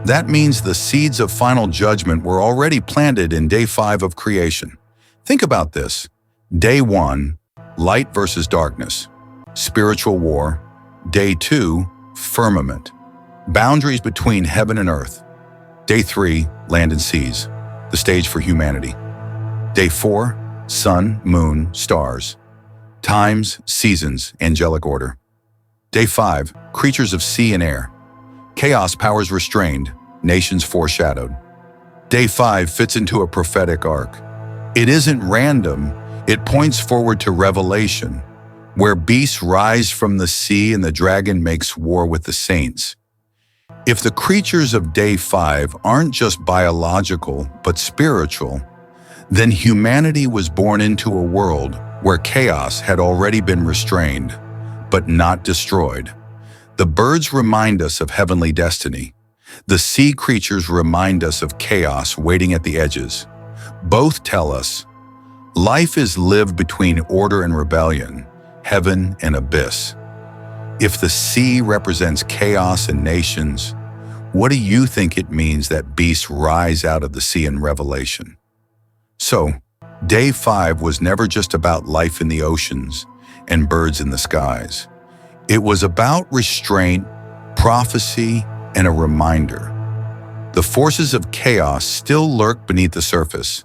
That means the seeds of final judgment were already planted in day 5 of creation. Think about this. Day 1, light versus darkness, spiritual war. Day 2, firmament, boundaries between heaven and earth. Day 3, land and seas, the stage for humanity. Day 4, sun, moon, stars, times, seasons, angelic order. Day 5, creatures of sea and air, chaos powers restrained, nations foreshadowed. Day 5 fits into a prophetic arc. It isn't random, it points forward to Revelation, where beasts rise from the sea and the dragon makes war with the saints. If the creatures of day 5 aren't just biological but spiritual, then humanity was born into a world where chaos had already been restrained, but not destroyed. The birds remind us of heavenly destiny. The sea creatures remind us of chaos waiting at the edges. Both tell us, life is lived between order and rebellion, heaven and abyss. If the sea represents chaos and nations, what do you think it means that beasts rise out of the sea in Revelation? So, day 5 was never just about life in the oceans and birds in the skies. It was about restraint, prophecy, and a reminder. The forces of chaos still lurk beneath the surface,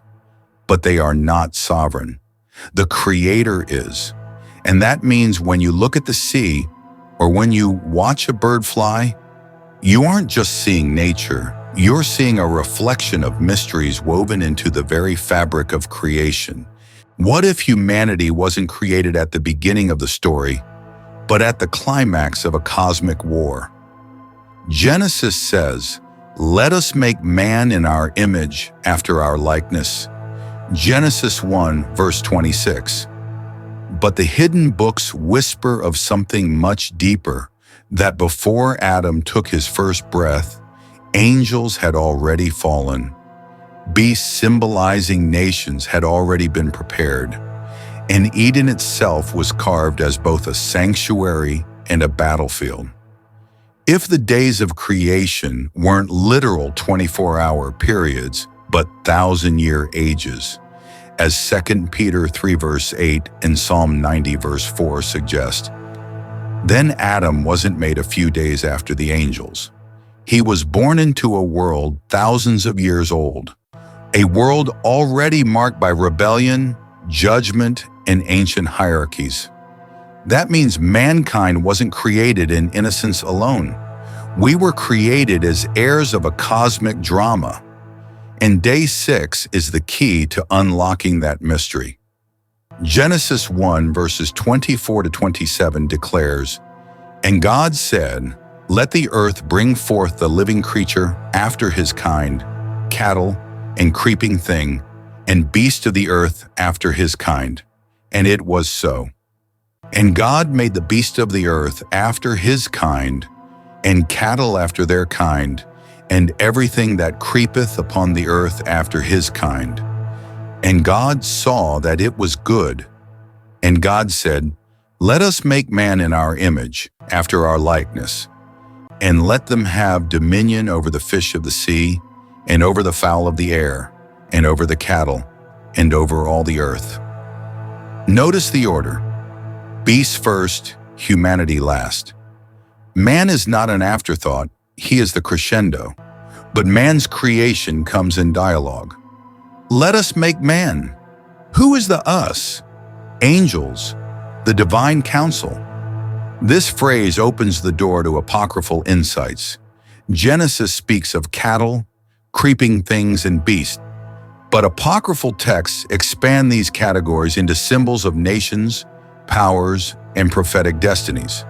but they are not sovereign. The Creator is. And that means when you look at the sea, or when you watch a bird fly, you aren't just seeing nature, you're seeing a reflection of mysteries woven into the very fabric of creation. What if humanity wasn't created at the beginning of the story, but at the climax of a cosmic war? Genesis says, "Let us make man in our image, after our likeness." Genesis 1, verse 26. But the hidden books whisper of something much deeper, that before Adam took his first breath, angels had already fallen. Beasts symbolizing nations had already been prepared, and Eden itself was carved as both a sanctuary and a battlefield. If the days of creation weren't literal 24-hour periods, but thousand-year ages, as 2 Peter 3 verse 8 and Psalm 90 verse 4 suggest, then Adam wasn't made a few days after the angels. He was born into a world thousands of years old, a world already marked by rebellion, judgment, and ancient hierarchies. That means mankind wasn't created in innocence alone. We were created as heirs of a cosmic drama. And day 6 is the key to unlocking that mystery. Genesis 1 verses 24 to 27 declares, "And God said, Let the earth bring forth the living creature after his kind, cattle and creeping thing, and beast of the earth after his kind. And it was so. And God made the beast of the earth after his kind, and cattle after their kind, and everything that creepeth upon the earth after his kind. And God saw that it was good. And God said, Let us make man in our image, after our likeness, and let them have dominion over the fish of the sea, and over the fowl of the air, and over the cattle, and over all the earth." Notice the order. Beasts first, humanity last. Man is not an afterthought, he is the crescendo. But man's creation comes in dialogue. Let us make man. Who is the us? Angels, the divine council. This phrase opens the door to apocryphal insights. Genesis speaks of cattle, creeping things, and beasts. But apocryphal texts expand these categories into symbols of nations, powers, and prophetic destinies.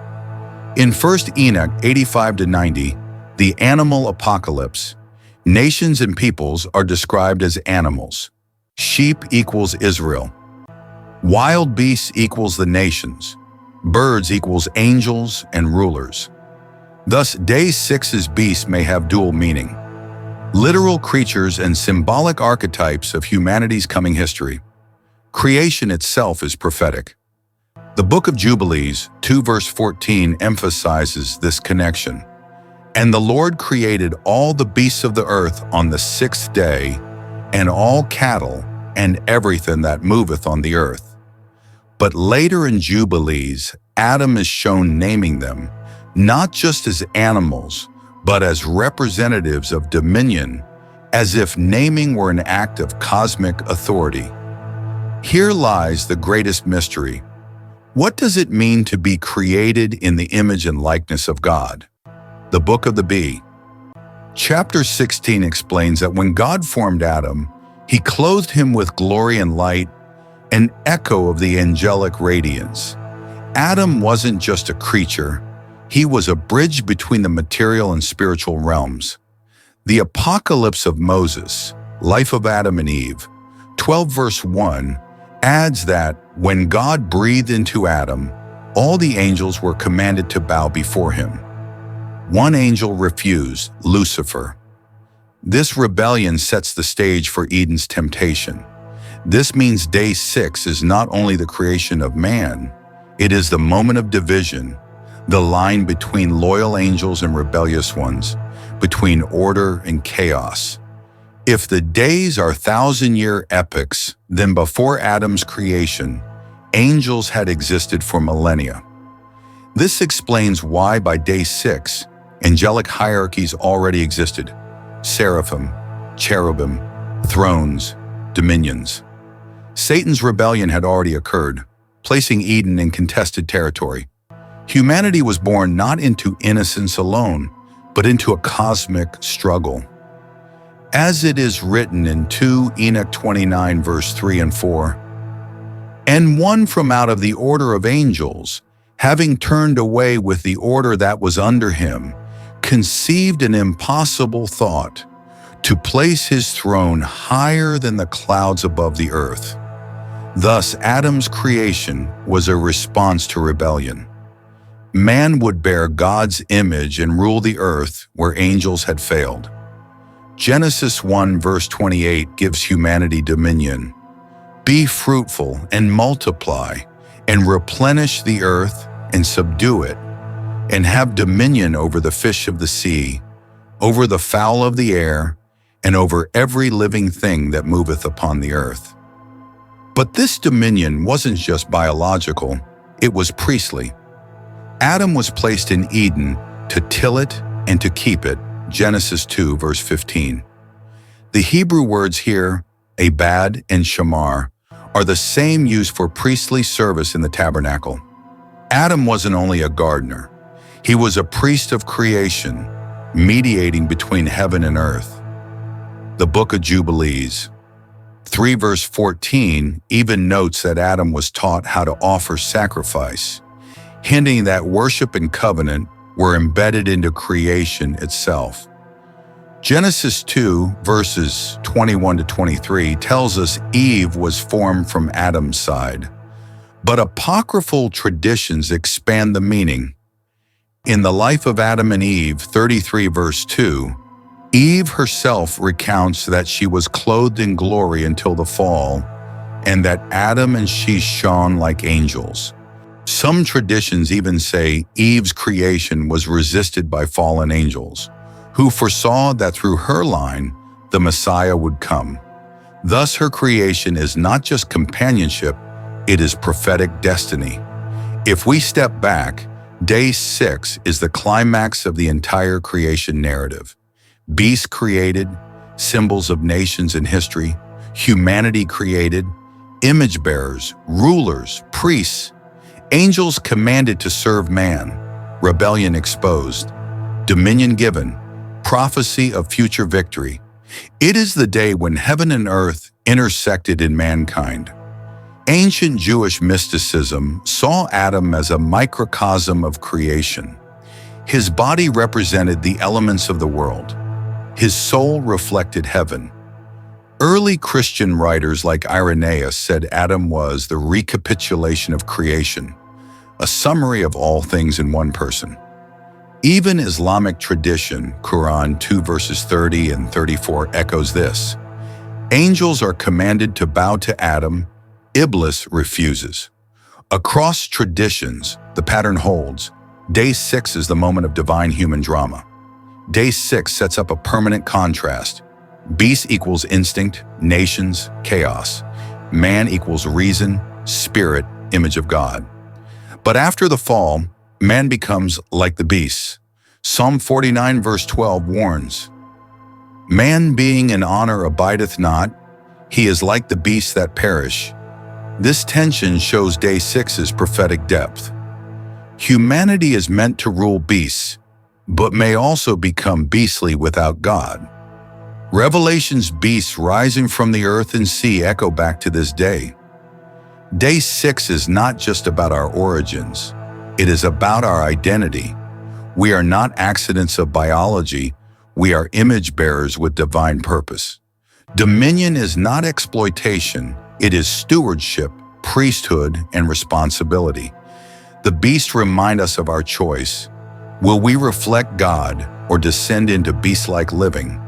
In 1 Enoch 85-90, the animal apocalypse, nations and peoples are described as animals. Sheep equals Israel. Wild beasts equals the nations. Birds equals angels and rulers. Thus, day 6's beasts may have dual meaning. Literal creatures and symbolic archetypes of humanity's coming history. Creation itself is prophetic. The Book of Jubilees, 2 verse 14, emphasizes this connection. "And the Lord created all the beasts of the earth on the 6th day, and all cattle, and everything that moveth on the earth." But later in Jubilees, Adam is shown naming them, not just as animals, but as representatives of dominion, as if naming were an act of cosmic authority. Here lies the greatest mystery. What does it mean to be created in the image and likeness of God? The Book of the Bee. Chapter 16 explains that when God formed Adam, He clothed him with glory and light, an echo of the angelic radiance. Adam wasn't just a creature, he was a bridge between the material and spiritual realms. The Apocalypse of Moses, Life of Adam and Eve, 12 verse 1, adds that when God breathed into Adam, all the angels were commanded to bow before him. One angel refused, Lucifer. This rebellion sets the stage for Eden's temptation. This means day 6 is not only the creation of man, it is the moment of division, the line between loyal angels and rebellious ones, between order and chaos. If the days are thousand-year epochs, then before Adam's creation, angels had existed for millennia. This explains why by day 6, angelic hierarchies already existed: seraphim, cherubim, thrones, dominions. Satan's rebellion had already occurred, placing Eden in contested territory. Humanity was born not into innocence alone, but into a cosmic struggle. As it is written in 2 Enoch 29 verse 3 and 4, "And one from out of the order of angels, having turned away with the order that was under him, conceived an impossible thought, to place his throne higher than the clouds above the earth." Thus, Adam's creation was a response to rebellion. Man would bear God's image and rule the earth where angels had failed. Genesis 1 verse 28 gives humanity dominion. "Be fruitful and multiply, and replenish the earth and subdue it, and have dominion over the fish of the sea, over the fowl of the air, and over every living thing that moveth upon the earth." But this dominion wasn't just biological, it was priestly. Adam was placed in Eden to till it and to keep it, Genesis 2 verse 15. The Hebrew words here, abad and shamar, are the same used for priestly service in the tabernacle. Adam wasn't only a gardener, he was a priest of creation, mediating between heaven and earth. The Book of Jubilees, 3 verse 14, even notes that Adam was taught how to offer sacrifice, hinting that worship and covenant were embedded into creation itself. Genesis 2 verses 21 to 23 tells us Eve was formed from Adam's side, but apocryphal traditions expand the meaning. In the Life of Adam and Eve, 33 verse 2, Eve herself recounts that she was clothed in glory until the fall, and that Adam and she shone like angels. Some traditions even say Eve's creation was resisted by fallen angels, who foresaw that through her line, the Messiah would come. Thus, her creation is not just companionship, it is prophetic destiny. If we step back, day 6 is the climax of the entire creation narrative. Beasts created, symbols of nations and history, humanity created, image bearers, rulers, priests, angels commanded to serve man, rebellion exposed, dominion given, prophecy of future victory. It is the day when heaven and earth intersected in mankind. Ancient Jewish mysticism saw Adam as a microcosm of creation. His body represented the elements of the world. His soul reflected heaven. Early Christian writers like Irenaeus said Adam was the recapitulation of creation, a summary of all things in one person. Even Islamic tradition, Quran 2 verses 30 and 34, echoes this. Angels are commanded to bow to Adam, Iblis refuses. Across traditions, the pattern holds. Day 6 is the moment of divine human drama. Day 6 sets up a permanent contrast. Beast equals instinct, nations, chaos. Man equals reason, spirit, image of God. But after the fall, man becomes like the beasts. Psalm 49 verse 12 warns, "Man being in honor abideth not, he is like the beasts that perish." This tension shows day 6's prophetic depth. Humanity is meant to rule beasts, but may also become beastly without God. Revelation's beasts rising from the earth and sea echo back to this day. Day 6 is not just about our origins. It is about our identity. We are not accidents of biology. We are image bearers with divine purpose. Dominion is not exploitation. It is stewardship, priesthood, and responsibility. The beasts remind us of our choice. Will we reflect God or descend into beast-like living?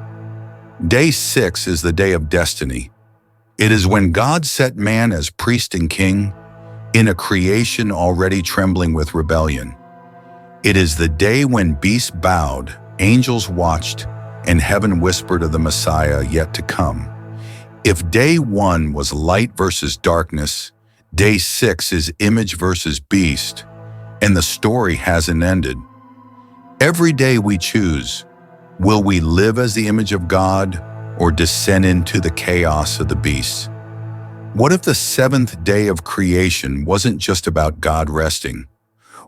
Day 6 is the day of destiny. It is when God set man as priest and king in a creation already trembling with rebellion. It is the day when beasts bowed, angels watched, and heaven whispered of the Messiah yet to come. If day 1 was light versus darkness, day 6 is image versus beast, and the story hasn't ended. Every day we choose, will we live as the image of God or descend into the chaos of the beasts? What if the 7th day of creation wasn't just about God resting?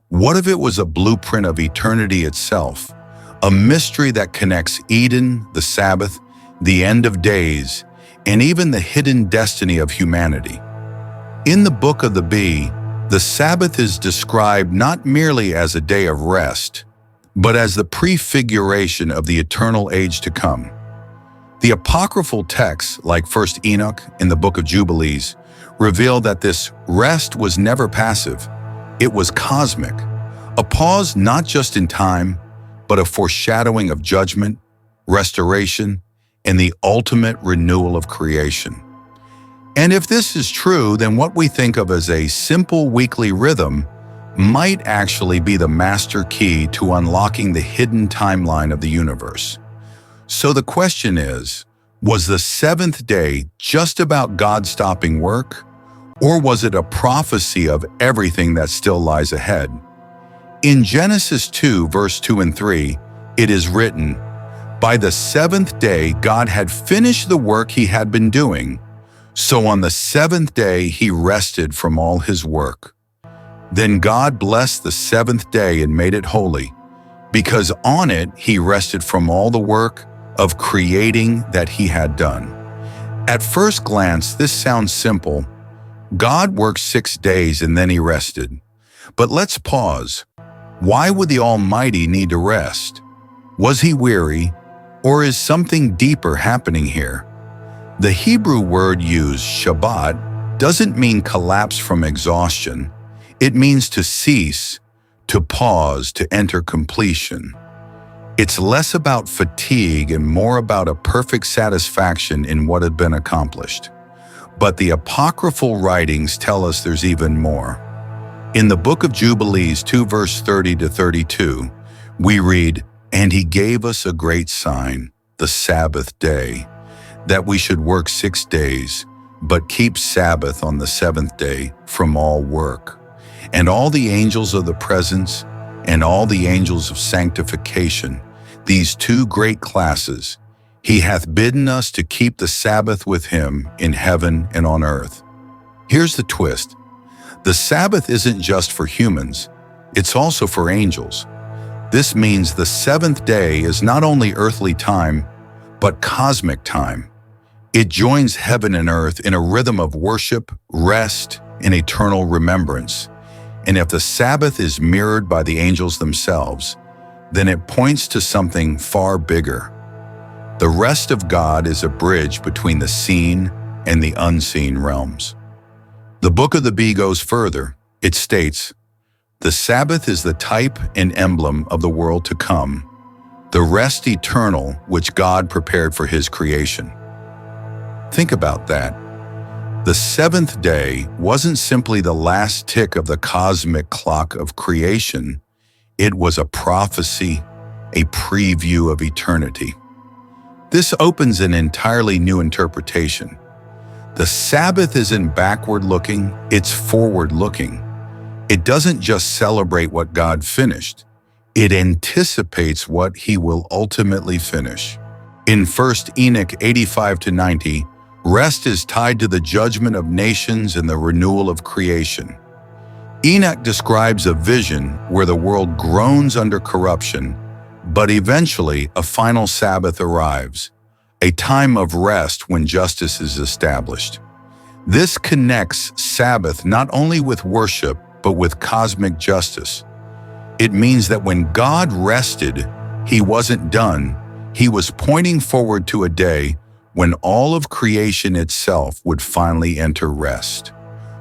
What if it was a blueprint of eternity itself, a mystery that connects Eden, the Sabbath, the end of days, and even the hidden destiny of humanity? In the Book of the Bee, the Sabbath is described not merely as a day of rest, but as the prefiguration of the eternal age to come. The apocryphal texts, like 1 Enoch in the Book of Jubilees, reveal that this rest was never passive. It was cosmic, a pause not just in time, but a foreshadowing of judgment, restoration, and the ultimate renewal of creation. And if this is true, then what we think of as a simple weekly rhythm might actually be the master key to unlocking the hidden timeline of the universe. So the question is, was the 7th day just about God stopping work, or was it a prophecy of everything that still lies ahead? In Genesis 2, verse 2 and 3, it is written, "By the 7th day God had finished the work he had been doing, so on the 7th day he rested from all his work. Then God blessed the 7th day and made it holy, because on it he rested from all the work of creating that he had done." At first glance, this sounds simple. God worked 6 days and then he rested. But let's pause. Why would the Almighty need to rest? Was he weary, or is something deeper happening here? The Hebrew word used, Shabbat, doesn't mean collapse from exhaustion. It means to cease, to pause, to enter completion. It's less about fatigue and more about a perfect satisfaction in what had been accomplished. But the apocryphal writings tell us there's even more. In the Book of Jubilees 2 verse 30 to 32, we read, "And he gave us a great sign, the Sabbath day, that we should work 6 days, but keep Sabbath on the 7th day from all work. And all the angels of the presence and all the angels of sanctification, these 2 great classes, he hath bidden us to keep the Sabbath with him in heaven and on earth." Here's the twist. The Sabbath isn't just for humans, it's also for angels. This means the 7th day is not only earthly time, but cosmic time. It joins heaven and earth in a rhythm of worship, rest, and eternal remembrance. And if the Sabbath is mirrored by the angels themselves, then it points to something far bigger. The rest of God is a bridge between the seen and the unseen realms. The Book of the Bee goes further. It states, "The Sabbath is the type and emblem of the world to come, the rest eternal which God prepared for his creation." Think about that. The 7th day wasn't simply the last tick of the cosmic clock of creation. It was a prophecy, a preview of eternity. This opens an entirely new interpretation. The Sabbath isn't backward-looking, it's forward-looking. It doesn't just celebrate what God finished. It anticipates what he will ultimately finish. In 1 Enoch 85-90, rest is tied to the judgment of nations and the renewal of creation. Enoch describes a vision where the world groans under corruption, but eventually a final Sabbath arrives, a time of rest when justice is established. This connects Sabbath not only with worship, but with cosmic justice. It means that when God rested, He wasn't done. He was pointing forward to a day when all of creation itself would finally enter rest.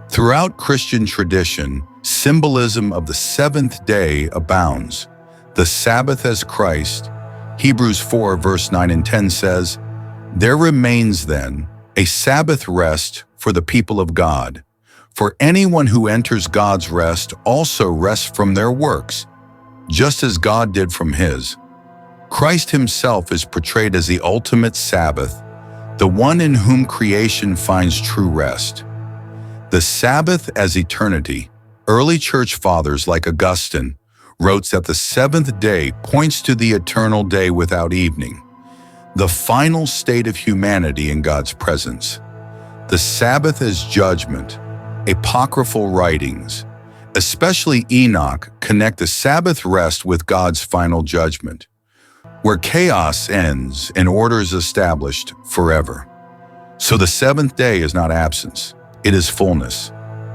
Throughout Christian tradition, symbolism of the seventh day abounds. The Sabbath as Christ, Hebrews 4 verse 9 and 10 says, "There remains then a Sabbath rest for the people of God. For anyone who enters God's rest also rests from their works, just as God did from His." Christ Himself is portrayed as the ultimate Sabbath, the one in whom creation finds true rest. The Sabbath as eternity. Early church fathers like Augustine wrote that the seventh day points to the eternal day without evening, the final state of humanity in God's presence. The Sabbath as judgment. Apocryphal writings, especially Enoch, connect the Sabbath rest with God's final judgment, where chaos ends and order is established forever. So the seventh day is not absence, it is fullness,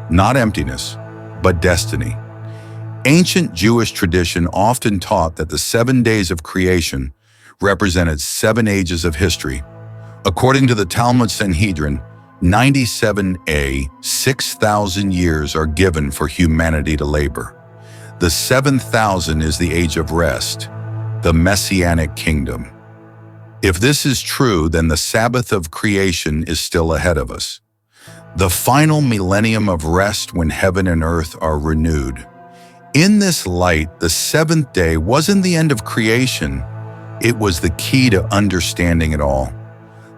not emptiness, but destiny. Ancient Jewish tradition often taught that the 7 days of creation represented 7 ages of history. According to the Talmud Sanhedrin, 97a, 6,000 years are given for humanity to labor. The 7,000 is the age of rest, the Messianic kingdom. If this is true, then the Sabbath of creation is still ahead of us. The final millennium of rest when heaven and earth are renewed. In this light, the seventh day wasn't the end of creation, it was the key to understanding it all.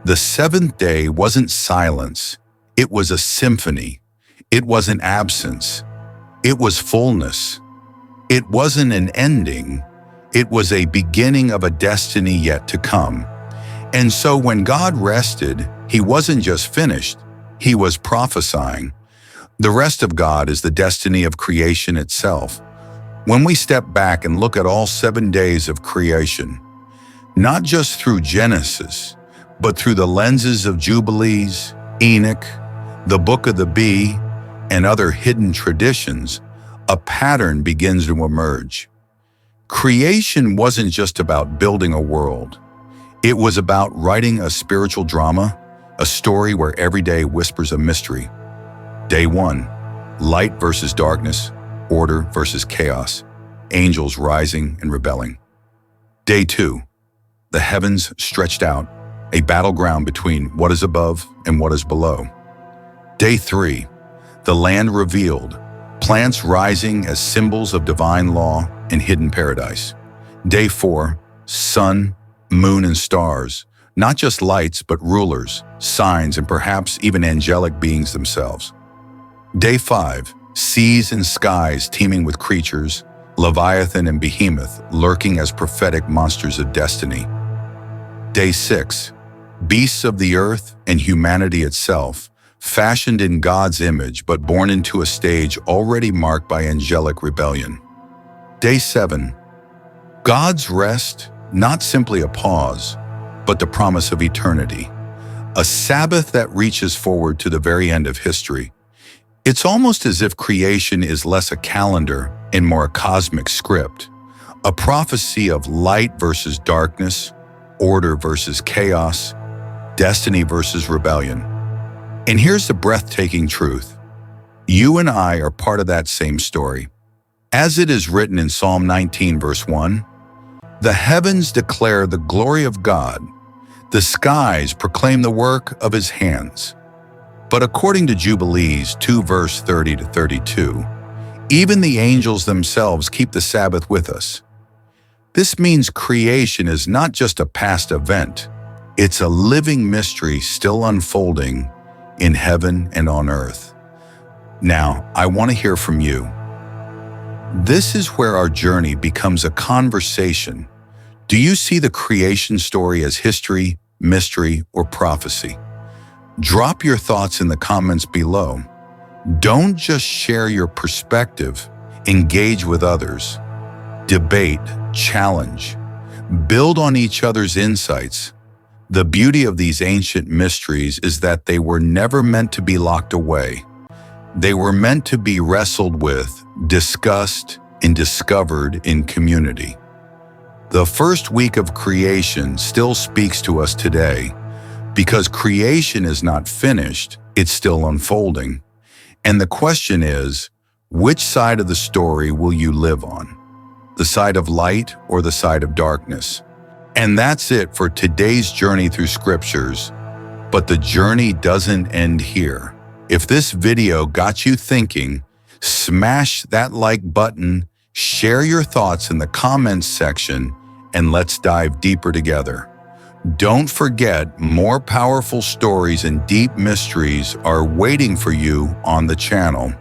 The seventh day wasn't silence, it was a symphony. It wasn't absence, it was fullness. It wasn't an ending, it was a beginning of a destiny yet to come. And so when God rested, He wasn't just finished, He was prophesying. The rest of God is the destiny of creation itself. When we step back and look at all 7 days of creation, not just through Genesis, but through the lenses of Jubilees, Enoch, the Book of the Bee, and other hidden traditions, a pattern begins to emerge. Creation wasn't just about building a world. It was about writing a spiritual drama, a story where every day whispers a mystery. Day 1, light versus darkness, order versus chaos, angels rising and rebelling. Day 2, the heavens stretched out, a battleground between what is above and what is below. Day 3, the land revealed, plants rising as symbols of divine law and hidden paradise. Day 4, sun, moon, and stars, not just lights but rulers, signs, and perhaps even angelic beings themselves. Day 5, seas and skies teeming with creatures, Leviathan and Behemoth lurking as prophetic monsters of destiny. Day 6, beasts of the earth and humanity itself, fashioned in God's image but born into a stage already marked by angelic rebellion. Day 7, God's rest, not simply a pause, but the promise of eternity, a Sabbath that reaches forward to the very end of history. It's almost as if creation is less a calendar and more a cosmic script, a prophecy of light versus darkness, order versus chaos, destiny versus rebellion. And here's the breathtaking truth. You and I are part of that same story. As it is written in Psalm 19 verse 1, "The heavens declare the glory of God, the skies proclaim the work of His hands." But according to Jubilees 2 verse 30 to 32, even the angels themselves keep the Sabbath with us. This means creation is not just a past event, it's a living mystery still unfolding in heaven and on earth. Now, I want to hear from you. This is where our journey becomes a conversation. Do you see the creation story as history, mystery, or prophecy? Drop your thoughts in the comments below. Don't just share your perspective, engage with others. Debate, challenge, build on each other's insights. The beauty of these ancient mysteries is that they were never meant to be locked away. They were meant to be wrestled with, discussed, and discovered in community. The first week of creation still speaks to us today because creation is not finished, it's still unfolding. And the question is, which side of the story will you live on? The side of light or the side of darkness? And that's it for today's journey through scriptures. But the journey doesn't end here. If this video got you thinking, smash that like button, share your thoughts in the comments section, and let's dive deeper together. Don't forget, more powerful stories and deep mysteries are waiting for you on the channel.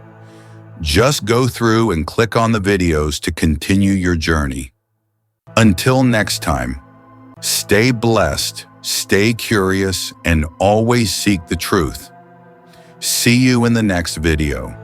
Just go through and click on the videos to continue your journey. Until next time, stay blessed, stay curious, and always seek the truth. See you in the next video.